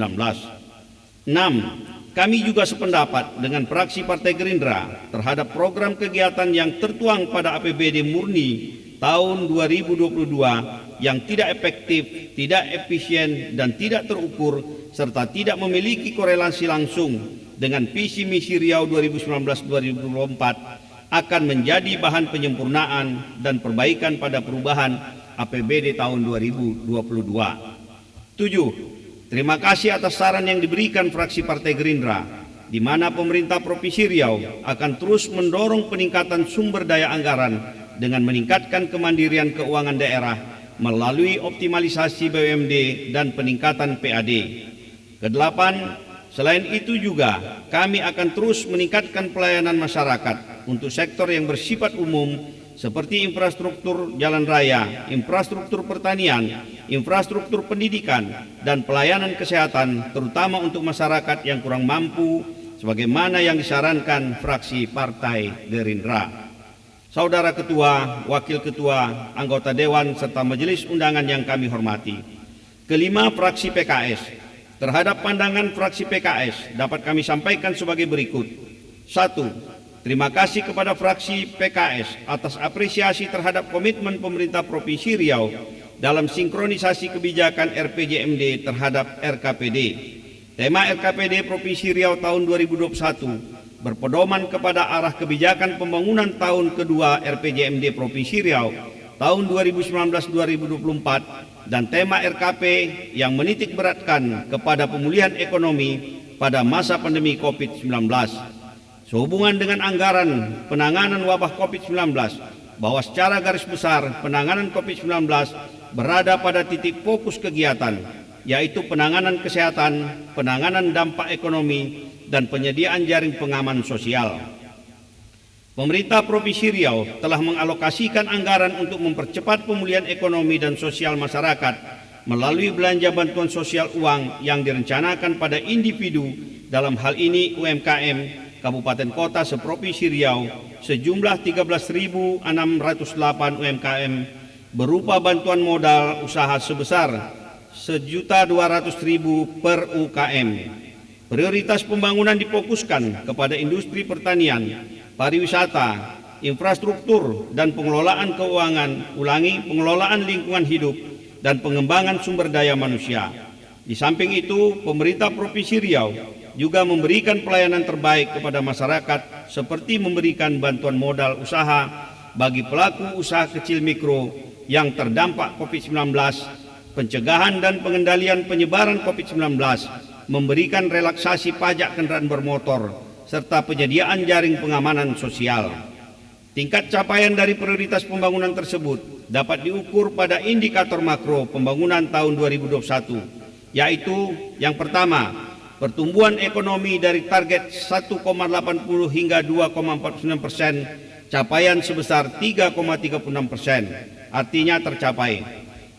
6. Kami juga sependapat dengan fraksi Partai Gerindra terhadap program kegiatan yang tertuang pada APBD murni tahun 2022 yang tidak efektif, tidak efisien, dan tidak terukur, serta tidak memiliki korelasi langsung dengan visi misi Riau 2019-2024 akan menjadi bahan penyempurnaan dan perbaikan pada perubahan APBD tahun 2022. 7. Terima kasih atas saran yang diberikan fraksi Partai Gerindra, di mana pemerintah Provinsi Riau akan terus mendorong peningkatan sumber daya anggaran dengan meningkatkan kemandirian keuangan daerah melalui optimalisasi BUMD dan peningkatan PAD. Kedelapan, selain itu juga kami akan terus meningkatkan pelayanan masyarakat untuk sektor yang bersifat umum seperti infrastruktur jalan raya, infrastruktur pertanian, infrastruktur pendidikan, dan pelayanan kesehatan, terutama untuk masyarakat yang kurang mampu, sebagaimana yang disarankan fraksi Partai Gerindra. Saudara Ketua, Wakil Ketua, anggota Dewan, serta Majelis Undangan yang kami hormati. Kelima, fraksi PKS. Terhadap pandangan fraksi PKS dapat kami sampaikan sebagai berikut. 1. Terima kasih kepada fraksi PKS atas apresiasi terhadap komitmen pemerintah Provinsi Riau dalam sinkronisasi kebijakan RPJMD terhadap RKPD. Tema RKPD Provinsi Riau tahun 2021 berpedoman kepada arah kebijakan pembangunan tahun kedua RPJMD Provinsi Riau tahun 2019-2024 dan tema RKP yang menitik beratkan kepada pemulihan ekonomi pada masa pandemi COVID-19. Sehubungan dengan anggaran penanganan wabah COVID-19 bahwa secara garis besar penanganan COVID-19 berada pada titik fokus kegiatan, yaitu penanganan kesehatan, penanganan dampak ekonomi, dan penyediaan jaring pengaman sosial. Pemerintah Provinsi Riau telah mengalokasikan anggaran untuk mempercepat pemulihan ekonomi dan sosial masyarakat melalui belanja bantuan sosial uang yang direncanakan pada individu, dalam hal ini UMKM Kabupaten Kota seprovinsi Riau sejumlah 13.608 UMKM berupa bantuan modal usaha sebesar Rp1.200.000 per UKM. Prioritas pembangunan difokuskan kepada industri pertanian, pariwisata, infrastruktur, dan pengelolaan keuangan, pengelolaan lingkungan hidup, dan pengembangan sumber daya manusia. Di samping itu, pemerintah Provinsi Riau juga memberikan pelayanan terbaik kepada masyarakat seperti memberikan bantuan modal usaha bagi pelaku usaha kecil mikro yang terdampak COVID-19, pencegahan dan pengendalian penyebaran COVID-19, memberikan relaksasi pajak kendaraan bermotor, serta penyediaan jaring pengamanan sosial. Tingkat capaian dari prioritas pembangunan tersebut dapat diukur pada indikator makro pembangunan tahun 2021, yaitu yang pertama, pertumbuhan ekonomi dari target 1,80 hingga 2,49%, capaian sebesar 3,36%, artinya tercapai.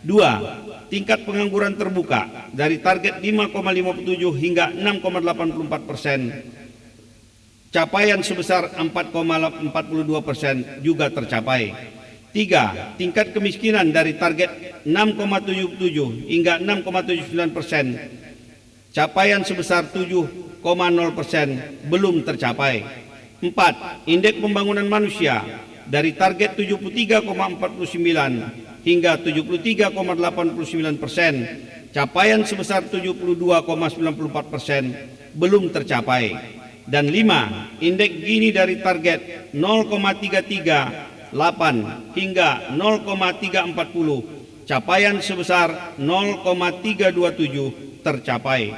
2. Tingkat pengangguran terbuka dari target 5,57 hingga 6,84%, capaian sebesar 4,42% juga tercapai. 3. Tingkat kemiskinan dari target 6,77 hingga 6,79%, capaian sebesar 7,0% belum tercapai. 4. Indeks pembangunan manusia dari target 73,49 hingga 73,89%, capaian sebesar 72,94% belum tercapai. Dan 5. Indeks Gini dari target 0,338 hingga 0,340, capaian sebesar 0,327 tercapai.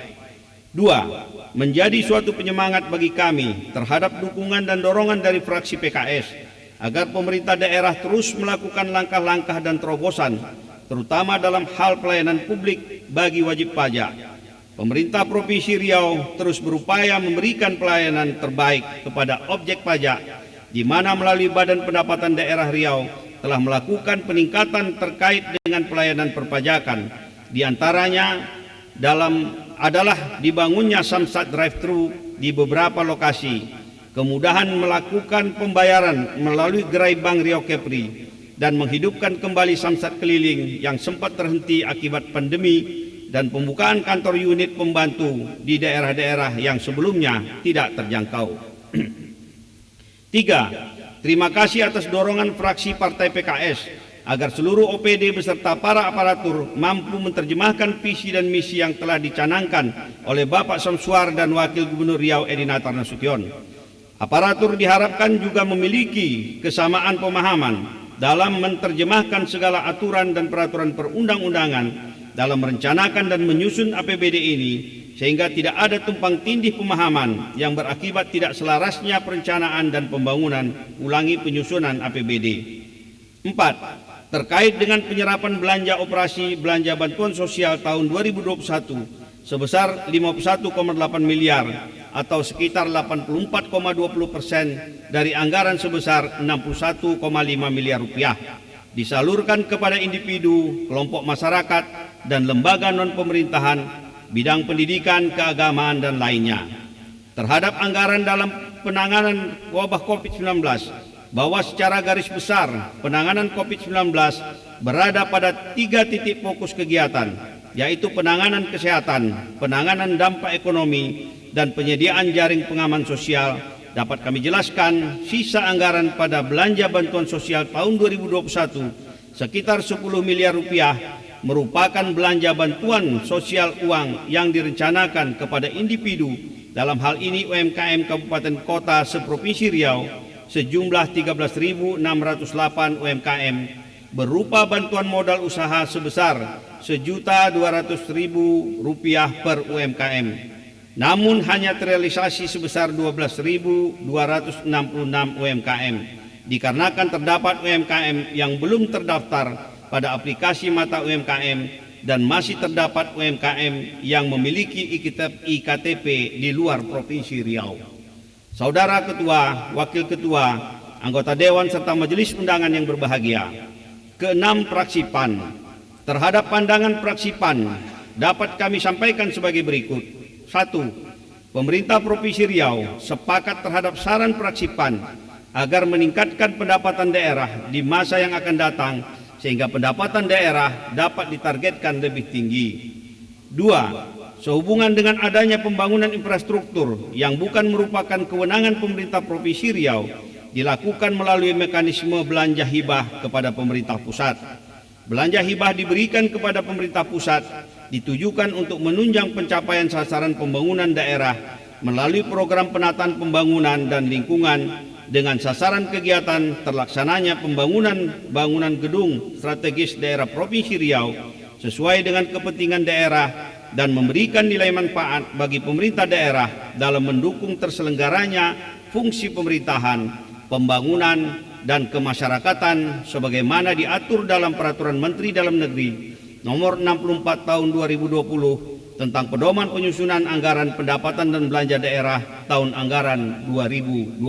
2. Menjadi suatu penyemangat bagi kami terhadap dukungan dan dorongan dari fraksi PKS agar pemerintah daerah terus melakukan langkah-langkah dan terobosan, terutama dalam hal pelayanan publik bagi wajib pajak. Pemerintah Provinsi Riau terus berupaya memberikan pelayanan terbaik kepada objek pajak, di mana melalui Badan Pendapatan Daerah Riau telah melakukan peningkatan terkait dengan pelayanan perpajakan. Di antaranya adalah dibangunnya Samsat Drive-Thru di beberapa lokasi, kemudahan melakukan pembayaran melalui gerai Bank Riau Kepri, dan menghidupkan kembali Samsat keliling yang sempat terhenti akibat pandemi, dan pembukaan kantor unit pembantu di daerah-daerah yang sebelumnya tidak terjangkau. 3. Terima kasih atas dorongan fraksi Partai PKS agar seluruh OPD beserta para aparatur mampu menerjemahkan visi dan misi yang telah dicanangkan oleh Bapak Samsuar dan Wakil Gubernur Riau Edi Natar Nasution. Aparatur diharapkan juga memiliki kesamaan pemahaman dalam menerjemahkan segala aturan dan peraturan perundang-undangan dalam merencanakan dan menyusun APBD ini, sehingga tidak ada tumpang tindih pemahaman yang berakibat tidak selarasnya perencanaan dan pembangunan ulangi penyusunan APBD. 4. Terkait dengan penyerapan belanja operasi belanja bantuan sosial tahun 2021 sebesar 51,8 miliar atau sekitar 84,20% dari anggaran sebesar 61,5 miliar rupiah disalurkan kepada individu, kelompok masyarakat, dan lembaga non-pemerintahan, bidang pendidikan, keagamaan, dan lainnya. Terhadap anggaran dalam penanganan wabah COVID-19, bahwa secara garis besar penanganan COVID-19 berada pada 3 titik fokus kegiatan, yaitu penanganan kesehatan, penanganan dampak ekonomi, dan penyediaan jaring pengaman sosial. Dapat kami jelaskan, sisa anggaran pada belanja bantuan sosial tahun 2021 sekitar 10 miliar rupiah merupakan belanja bantuan sosial uang yang direncanakan kepada individu, dalam hal ini UMKM Kabupaten Kota seprovinsi Riau sejumlah 13.608 UMKM berupa bantuan modal usaha sebesar Rp1.200.000 per UMKM. Namun hanya terrealisasi sebesar 12.266 UMKM. dikarenakan terdapat UMKM yang belum terdaftar pada aplikasi Mata UMKM dan masih terdapat UMKM yang memiliki IKTP di luar Provinsi Riau. Saudara Ketua, Wakil Ketua, anggota Dewan serta Majelis Undangan yang berbahagia, keenam fraksi PAN. Terhadap pandangan fraksi PAN dapat kami sampaikan sebagai berikut. 1. Pemerintah Provinsi Riau sepakat terhadap saran fraksi PAN agar meningkatkan pendapatan daerah di masa yang akan datang sehingga pendapatan daerah dapat ditargetkan lebih tinggi. 2. Sehubungan dengan adanya pembangunan infrastruktur yang bukan merupakan kewenangan pemerintah Provinsi Riau dilakukan melalui mekanisme belanja hibah kepada pemerintah pusat. Belanja hibah diberikan kepada pemerintah pusat ditujukan untuk menunjang pencapaian sasaran pembangunan daerah melalui program penataan pembangunan dan lingkungan dengan sasaran kegiatan terlaksananya pembangunan bangunan gedung strategis daerah Provinsi Riau sesuai dengan kepentingan daerah dan memberikan nilai manfaat bagi pemerintah daerah dalam mendukung terselenggaranya fungsi pemerintahan, pembangunan, dan kemasyarakatan sebagaimana diatur dalam Peraturan Menteri Dalam Negeri Nomor 64 Tahun 2020 tentang Pedoman Penyusunan Anggaran Pendapatan dan Belanja Daerah Tahun Anggaran 2021.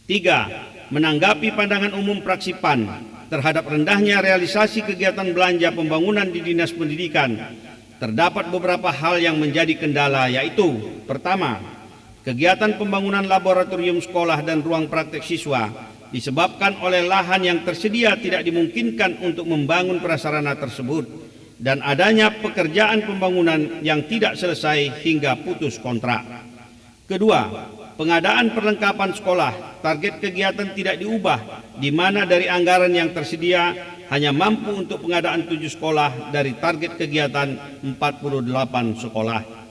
3. Menanggapi pandangan umum fraksi PAN terhadap rendahnya realisasi kegiatan belanja pembangunan di Dinas Pendidikan, terdapat beberapa hal yang menjadi kendala, yaitu: pertama, kegiatan pembangunan laboratorium sekolah dan ruang praktek siswa disebabkan oleh lahan yang tersedia tidak dimungkinkan untuk membangun prasarana tersebut dan adanya pekerjaan pembangunan yang tidak selesai hingga putus kontrak. Kedua, pengadaan perlengkapan sekolah, target kegiatan tidak diubah, di mana dari anggaran yang tersedia hanya mampu untuk pengadaan 7 sekolah dari target kegiatan 48 sekolah.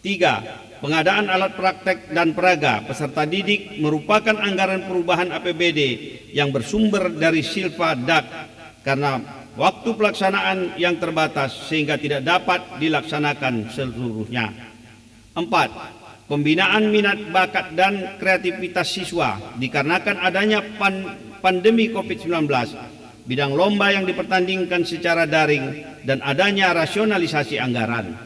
3. Pengadaan alat praktek dan peraga peserta didik merupakan anggaran perubahan APBD yang bersumber dari Silva DAK karena waktu pelaksanaan yang terbatas sehingga tidak dapat dilaksanakan seluruhnya. 4. Pembinaan minat bakat dan kreativitas siswa dikarenakan adanya pandemi COVID-19, bidang lomba yang dipertandingkan secara daring dan adanya rasionalisasi anggaran.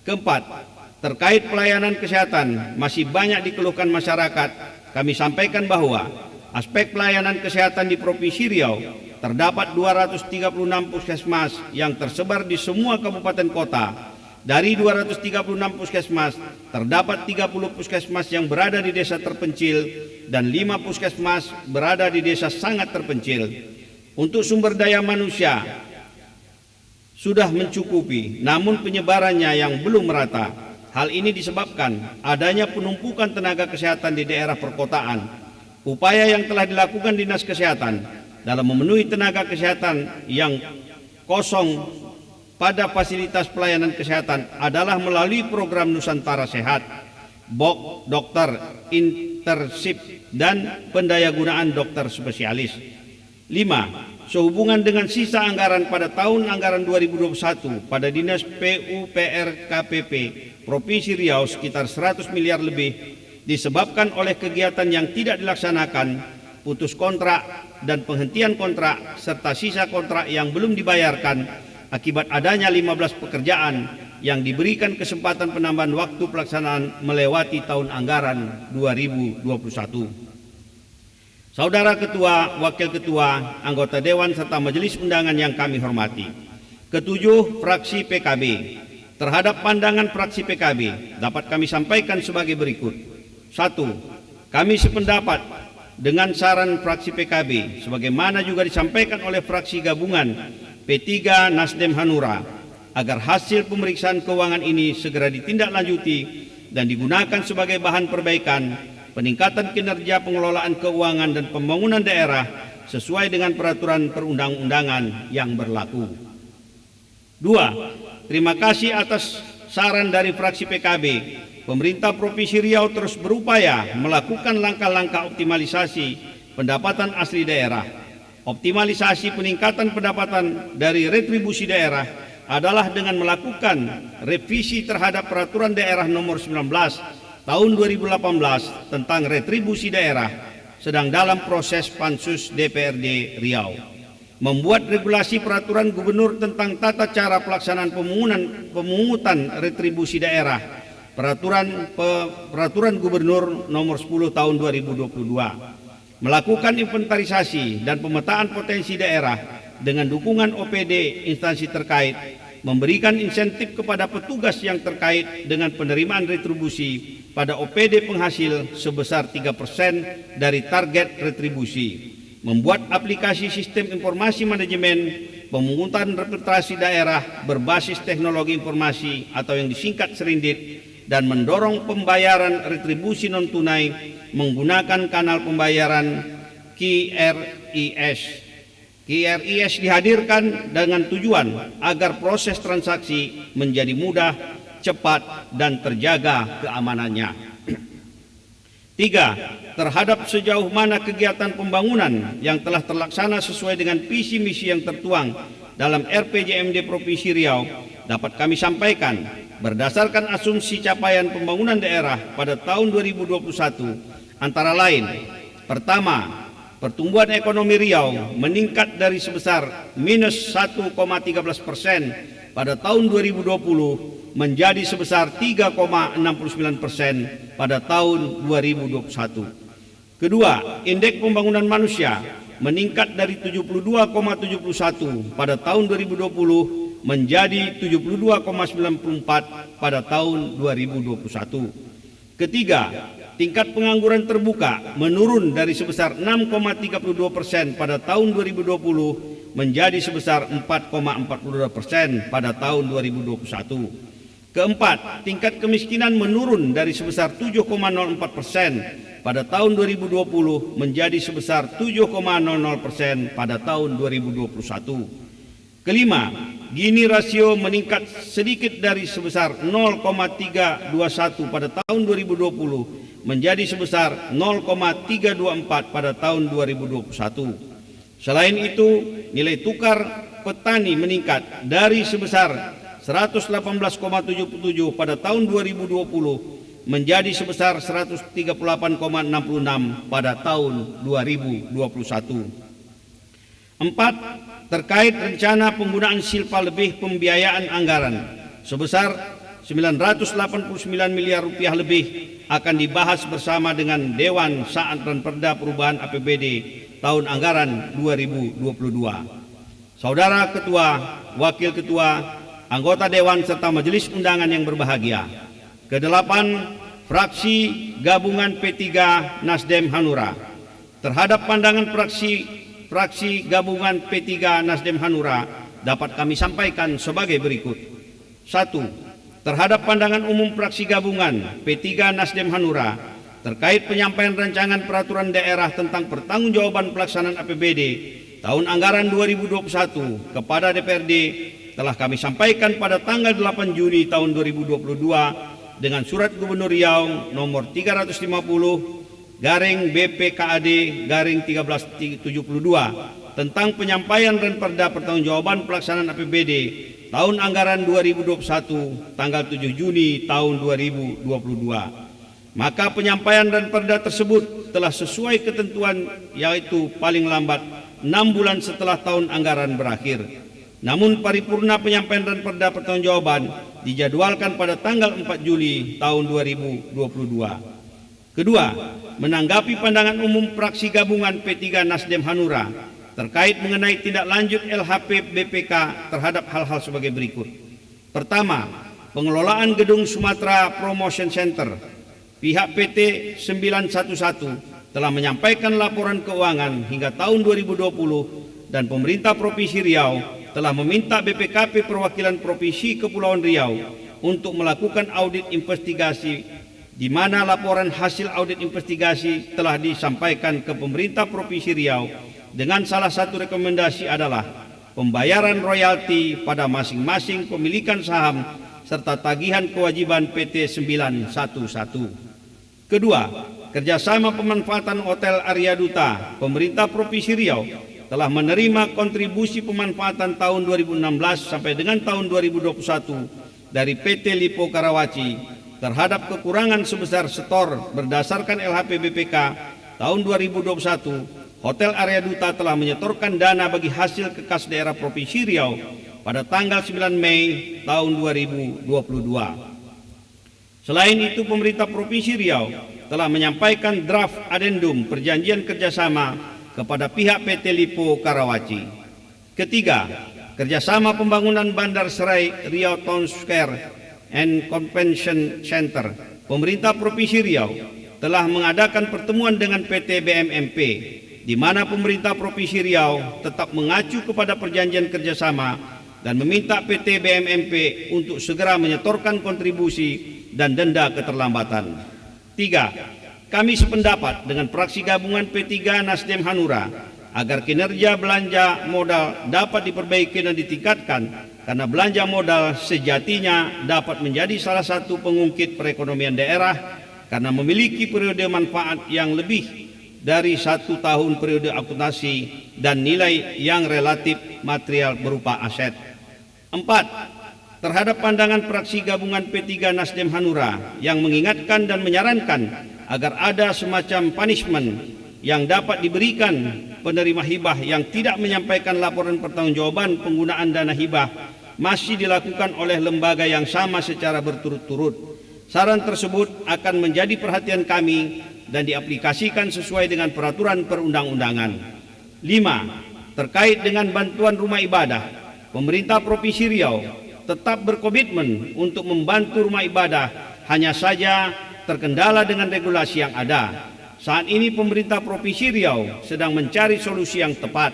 Keempat, terkait pelayanan kesehatan masih banyak dikeluhkan masyarakat. Kami sampaikan bahwa aspek pelayanan kesehatan di Provinsi Riau terdapat 236 puskesmas yang tersebar di semua kabupaten kota. Dari 236 puskesmas, terdapat 30 puskesmas yang berada di desa terpencil dan 5 puskesmas berada di desa sangat terpencil. Untuk sumber daya manusia sudah mencukupi, namun penyebarannya yang belum merata. Hal ini disebabkan adanya penumpukan tenaga kesehatan di daerah perkotaan. Upaya yang telah dilakukan Dinas Kesehatan dalam memenuhi tenaga kesehatan yang kosong pada fasilitas pelayanan kesehatan adalah melalui program Nusantara Sehat, BOK, dokter, internship, dan pendayagunaan dokter spesialis. 5. Sehubungan dengan sisa anggaran pada tahun anggaran 2021 pada Dinas PUPR KPP Provinsi Riau sekitar 100 miliar lebih disebabkan oleh kegiatan yang tidak dilaksanakan, putus kontrak dan penghentian kontrak serta sisa kontrak yang belum dibayarkan akibat adanya 15 pekerjaan yang diberikan kesempatan penambahan waktu pelaksanaan melewati tahun anggaran 2021. Saudara Ketua, Wakil Ketua, anggota Dewan serta Majelis Undangan yang kami hormati. Ketujuh, fraksi PKB. Terhadap pandangan fraksi PKB dapat kami sampaikan sebagai berikut. 1. Kami sependapat dengan saran fraksi PKB sebagaimana juga disampaikan oleh fraksi gabungan P3 Nasdem Hanura agar hasil pemeriksaan keuangan ini segera ditindaklanjuti dan digunakan sebagai bahan perbaikan peningkatan kinerja pengelolaan keuangan dan pembangunan daerah sesuai dengan peraturan perundang-undangan yang berlaku. 2. Terima kasih atas saran dari fraksi PKB. Pemerintah Provinsi Riau terus berupaya melakukan langkah-langkah optimalisasi pendapatan asli daerah. Optimalisasi peningkatan pendapatan dari retribusi daerah adalah dengan melakukan revisi terhadap Peraturan Daerah Nomor 19 Tahun 2018 tentang retribusi daerah, sedang dalam proses Pansus DPRD Riau. Membuat regulasi peraturan gubernur tentang tata cara pelaksanaan pemungutan retribusi daerah, peraturan gubernur nomor 10 tahun 2022. Melakukan inventarisasi dan pemetaan potensi daerah dengan dukungan OPD instansi terkait, memberikan insentif kepada petugas yang terkait dengan penerimaan retribusi pada OPD penghasil sebesar 3% dari target retribusi, membuat aplikasi sistem informasi manajemen pemungutan representasi daerah berbasis teknologi informasi atau yang disingkat Serindit, dan mendorong pembayaran retribusi non-tunai menggunakan kanal pembayaran QRIS. QRIS dihadirkan dengan tujuan agar proses transaksi menjadi mudah, cepat, dan terjaga keamanannya. 3. Terhadap sejauh mana kegiatan pembangunan yang telah terlaksana sesuai dengan visi misi yang tertuang dalam RPJMD Provinsi Riau dapat kami sampaikan berdasarkan asumsi capaian pembangunan daerah pada tahun 2021 antara lain: pertama, pertumbuhan ekonomi Riau meningkat dari sebesar minus 1,13% pada tahun 2020 menjadi sebesar 3,69% pada tahun 2021. Kedua, indeks pembangunan manusia meningkat dari 72,71 pada tahun 2020 menjadi 72,94 pada tahun 2021. Ketiga, tingkat pengangguran terbuka menurun dari sebesar 6,32% pada tahun 2020 menjadi sebesar 4,42% pada tahun 2021. Keempat, tingkat kemiskinan menurun dari sebesar 7,04% pada tahun 2020 menjadi sebesar 7,00% pada tahun 2021. Kelima, Gini rasio meningkat sedikit dari sebesar 0,321 pada tahun 2020 menjadi sebesar 0,324 pada tahun 2021. Selain itu, nilai tukar petani meningkat dari sebesar 118,77 pada tahun 2020 menjadi sebesar 138,66 pada tahun 2021. 4. Terkait rencana penggunaan silpa lebih pembiayaan anggaran sebesar 989 miliar rupiah lebih akan dibahas bersama dengan Dewan Saat dan Perda Perubahan APBD tahun anggaran 2022. Saudara Ketua, Wakil Ketua, anggota Dewan serta Majelis Undangan yang berbahagia. Kedelapan, fraksi gabungan P3 Nasdem Hanura. Terhadap pandangan fraksi gabungan P3 Nasdem Hanura dapat kami sampaikan sebagai berikut. 1. Terhadap pandangan umum fraksi gabungan P3 Nasdem Hanura terkait penyampaian rancangan peraturan daerah tentang pertanggungjawaban pelaksanaan APBD tahun anggaran 2021 kepada DPRD telah kami sampaikan pada tanggal 8 Juni tahun 2022 dengan Surat Gubernur Riau nomor 350 /BPKAD/1372 tentang penyampaian dan perda pertanggungjawaban pelaksanaan APBD tahun anggaran 2021 tanggal 7 Juni tahun 2022. Maka penyampaian dan perda tersebut telah sesuai ketentuan, yaitu paling lambat 6 bulan setelah tahun anggaran berakhir. Namun paripurna penyampaian dan perda pertanggungjawaban dijadwalkan pada tanggal 4 Juli tahun 2022. Kedua, menanggapi pandangan umum fraksi gabungan P3 Nasdem Hanura terkait mengenai tindak lanjut LHP BPK terhadap hal-hal sebagai berikut. Pertama, pengelolaan gedung Sumatera Promotion Center. Pihak PT 911 telah menyampaikan laporan keuangan hingga tahun 2020 dan pemerintah Provinsi Riau telah meminta BPKP Perwakilan Provinsi Kepulauan Riau untuk melakukan audit investigasi, di mana laporan hasil audit investigasi telah disampaikan ke pemerintah Provinsi Riau dengan salah satu rekomendasi adalah pembayaran royalti pada masing-masing pemilikan saham serta tagihan kewajiban PT 911. Kedua, kerjasama pemanfaatan Hotel Arya Duta, pemerintah Provinsi Riau telah menerima kontribusi pemanfaatan tahun 2016 sampai dengan tahun 2021 dari PT Lipo Karawaci terhadap kekurangan sebesar setor berdasarkan LHP BPK tahun 2021, Hotel Area Duta telah menyetorkan dana bagi hasil kekas daerah Provinsi Riau pada tanggal 9 Mei tahun 2022. Selain itu, pemerintah Provinsi Riau telah menyampaikan draft adendum perjanjian kerjasama kepada pihak PT Lipo Karawaci. Ketiga, kerjasama pembangunan Bandar Serai Riau Town Square and Convention Center. Pemerintah Provinsi Riau telah mengadakan pertemuan dengan PT BMMP, di mana pemerintah Provinsi Riau tetap mengacu kepada perjanjian kerjasama dan meminta PT BMMP untuk segera menyetorkan kontribusi dan denda keterlambatan. 3. Kami sependapat dengan fraksi gabungan P3 Nasdem Hanura agar kinerja belanja modal dapat diperbaiki dan ditingkatkan, karena belanja modal sejatinya dapat menjadi salah satu pengungkit perekonomian daerah karena memiliki periode manfaat yang lebih dari 1 tahun periode akuntansi dan nilai yang relatif material berupa aset. 4. Terhadap pandangan fraksi gabungan P3 Nasdem Hanura yang mengingatkan dan menyarankan agar ada semacam punishment yang dapat diberikan penerima hibah yang tidak menyampaikan laporan pertanggungjawaban penggunaan dana hibah masih dilakukan oleh lembaga yang sama secara berturut-turut. Saran tersebut akan menjadi perhatian kami dan diaplikasikan sesuai dengan peraturan perundang-undangan. 5. Terkait dengan bantuan rumah ibadah, pemerintah Provinsi Riau tetap berkomitmen untuk membantu rumah ibadah, hanya saja terkendala dengan regulasi yang ada. Saat ini pemerintah Provinsi Riau sedang mencari solusi yang tepat.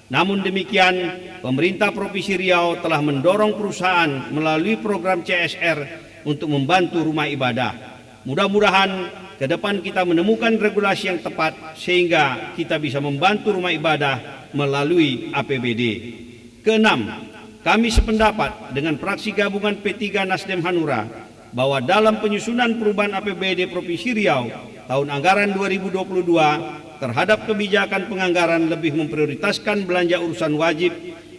Namun demikian, pemerintah Provinsi Riau telah mendorong perusahaan melalui program CSR untuk membantu rumah ibadah. Mudah-mudahan ke depan kita menemukan regulasi yang tepat sehingga kita bisa membantu rumah ibadah melalui APBD. Keenam, kami sependapat dengan fraksi gabungan P3 Nasdem Hanura bahwa dalam penyusunan perubahan APBD Provinsi Riau tahun anggaran 2022 terhadap kebijakan penganggaran lebih memprioritaskan belanja urusan wajib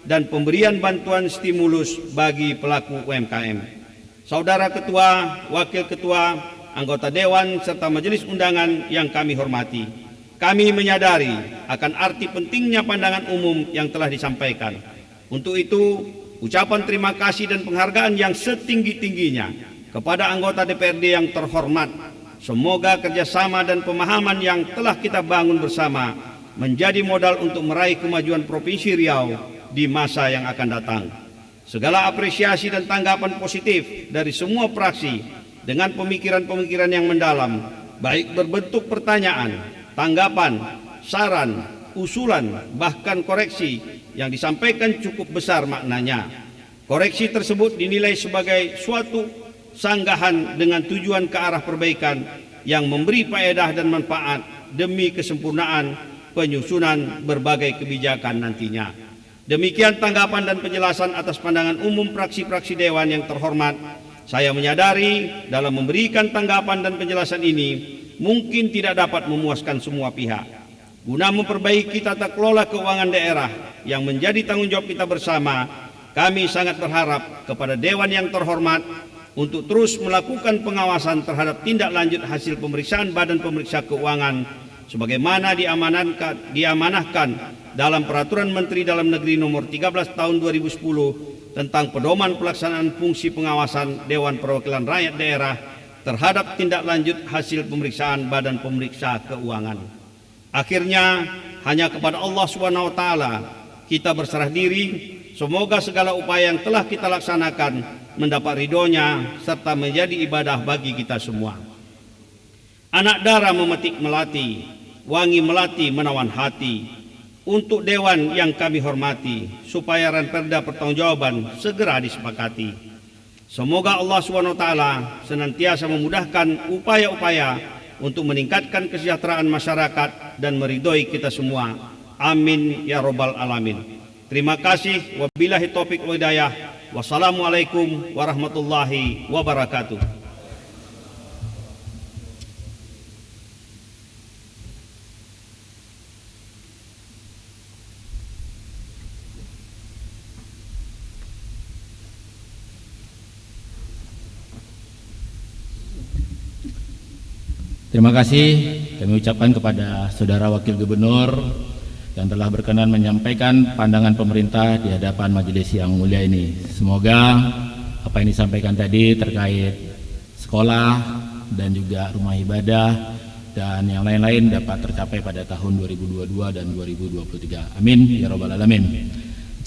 dan pemberian bantuan stimulus bagi pelaku UMKM. Saudara Ketua, Wakil Ketua, anggota Dewan serta Majelis Undangan yang kami hormati, kami menyadari akan arti pentingnya pandangan umum yang telah disampaikan. Untuk itu, ucapan terima kasih dan penghargaan yang setinggi-tingginya kepada anggota DPRD yang terhormat. Semoga kerjasama dan pemahaman yang telah kita bangun bersama menjadi modal untuk meraih kemajuan Provinsi Riau di masa yang akan datang. Segala apresiasi dan tanggapan positif dari semua fraksi dengan pemikiran-pemikiran yang mendalam, baik berbentuk pertanyaan, tanggapan, saran, usulan, bahkan koreksi yang disampaikan cukup besar maknanya. Koreksi tersebut dinilai sebagai suatu sanggahan dengan tujuan ke arah perbaikan yang memberi faedah dan manfaat demi kesempurnaan penyusunan berbagai kebijakan nantinya. Demikian tanggapan dan penjelasan atas pandangan umum fraksi-fraksi Dewan yang terhormat. Saya menyadari dalam memberikan tanggapan dan penjelasan ini mungkin tidak dapat memuaskan semua pihak. Guna memperbaiki tata kelola keuangan daerah yang menjadi tanggung jawab kita bersama, kami sangat berharap kepada Dewan yang terhormat untuk terus melakukan pengawasan terhadap tindak lanjut hasil pemeriksaan Badan Pemeriksa Keuangan sebagaimana diamanahkan dalam Peraturan Menteri Dalam Negeri Nomor 13 Tahun 2010 tentang pedoman pelaksanaan fungsi pengawasan Dewan Perwakilan Rakyat Daerah terhadap tindak lanjut hasil pemeriksaan Badan Pemeriksa Keuangan. Akhirnya, hanya kepada Allah SWT kita berserah diri. Semoga segala upaya yang telah kita laksanakan mendapat ridhonya serta menjadi ibadah bagi kita semua. Anak dara memetik melati, wangi melati menawan hati. Untuk Dewan yang kami hormati, supaya ranperda pertanggungjawaban segera disepakati. Semoga Allah SWT senantiasa memudahkan upaya-upaya untuk meningkatkan kesejahteraan masyarakat dan meridhoi kita semua. Amin ya robbal alamin. Terima kasih. Wabillahi taufiq wal hidayah. Wassalamualaikum warahmatullahi wabarakatuh. Terima kasih kami ucapkan kepada Saudara Wakil Gubernur yang telah berkenan menyampaikan pandangan pemerintah di hadapan majelis yang mulia ini. Semoga apa yang disampaikan tadi terkait sekolah dan juga rumah ibadah dan yang lain-lain dapat tercapai pada tahun 2022 dan 2023. Amin ya rabbal alamin.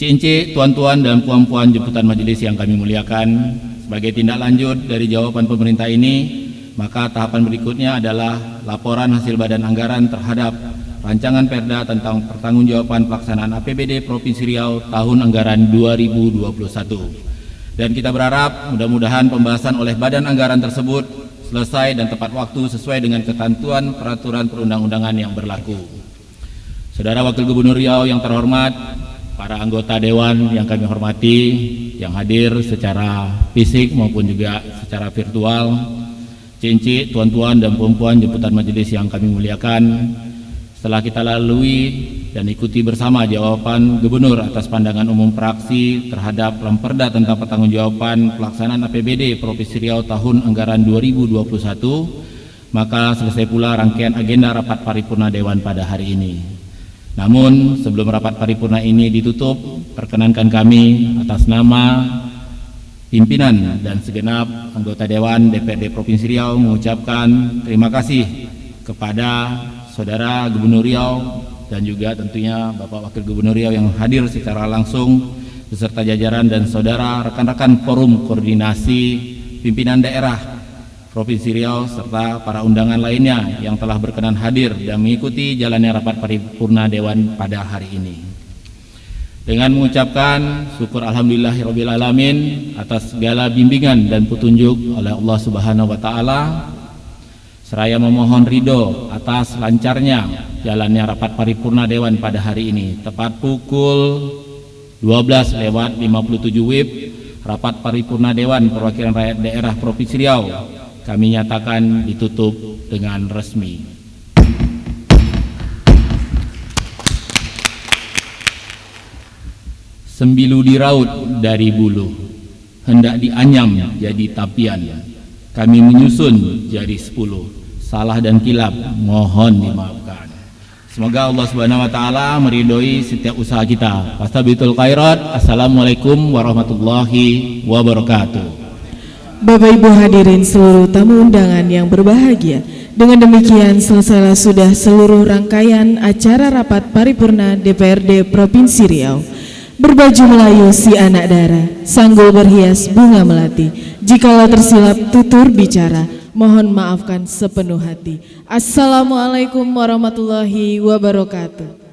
Cici, tuan-tuan dan puan-puan jemputan majelis yang kami muliakan, sebagai tindak lanjut dari jawaban pemerintah ini, maka tahapan berikutnya adalah laporan hasil badan anggaran terhadap rancangan Perda tentang pertanggungjawaban pelaksanaan APBD Provinsi Riau tahun anggaran 2021. Dan kita berharap mudah-mudahan pembahasan oleh badan anggaran tersebut selesai dan tepat waktu sesuai dengan ketentuan peraturan perundang-undangan yang berlaku. Saudara Wakil Gubernur Riau yang terhormat, para anggota Dewan yang kami hormati, yang hadir secara fisik maupun juga secara virtual, cici, tuan-tuan dan puan-puan jemputan majelis yang kami muliakan, setelah kita lalui dan ikuti bersama jawaban Gubernur atas pandangan umum fraksi terhadap Lamperda tentang pertanggungjawaban pelaksanaan APBD Provinsi Riau tahun anggaran 2021, maka selesai pula rangkaian agenda rapat paripurna Dewan pada hari ini. Namun sebelum rapat paripurna ini ditutup, perkenankan kami atas nama pimpinan dan segenap anggota Dewan DPRD Provinsi Riau mengucapkan terima kasih kepada Saudara Gubernur Riau dan juga tentunya Bapak Wakil Gubernur Riau yang hadir secara langsung beserta jajaran dan saudara rekan-rekan forum koordinasi pimpinan daerah Provinsi Riau serta para undangan lainnya yang telah berkenan hadir dan mengikuti jalannya rapat paripurna Dewan pada hari ini. Dengan mengucapkan syukur alhamdulillahirabbil alamin atas segala bimbingan dan petunjuk oleh Allah Subhanahu wa taala, seraya memohon ridho atas lancarnya jalannya rapat paripurna Dewan pada hari ini. Tepat pukul 12:57 WIB, rapat paripurna Dewan Perwakilan Rakyat Daerah Provinsi Riau kami nyatakan ditutup dengan resmi. Sembilu diraut dari bulu, hendak dianyam jadi tapian, kami menyusun jadi 10. Salah dan kilap mohon dimaafkan. Semoga Allah Subhanahu wa taala meridhoi setiap usaha kita. Fastabiqul khairat. Assalamualaikum warahmatullahi wabarakatuh. Bapak Ibu hadirin seluruh tamu undangan yang berbahagia, dengan demikian selesailah sudah seluruh rangkaian acara rapat paripurna DPRD Provinsi Riau. Berbaju Melayu si anak dara, sanggul berhias bunga melati. Jikalau tersilap tutur bicara, mohon maafkan sepenuh hati. Assalamualaikum warahmatullahi wabarakatuh.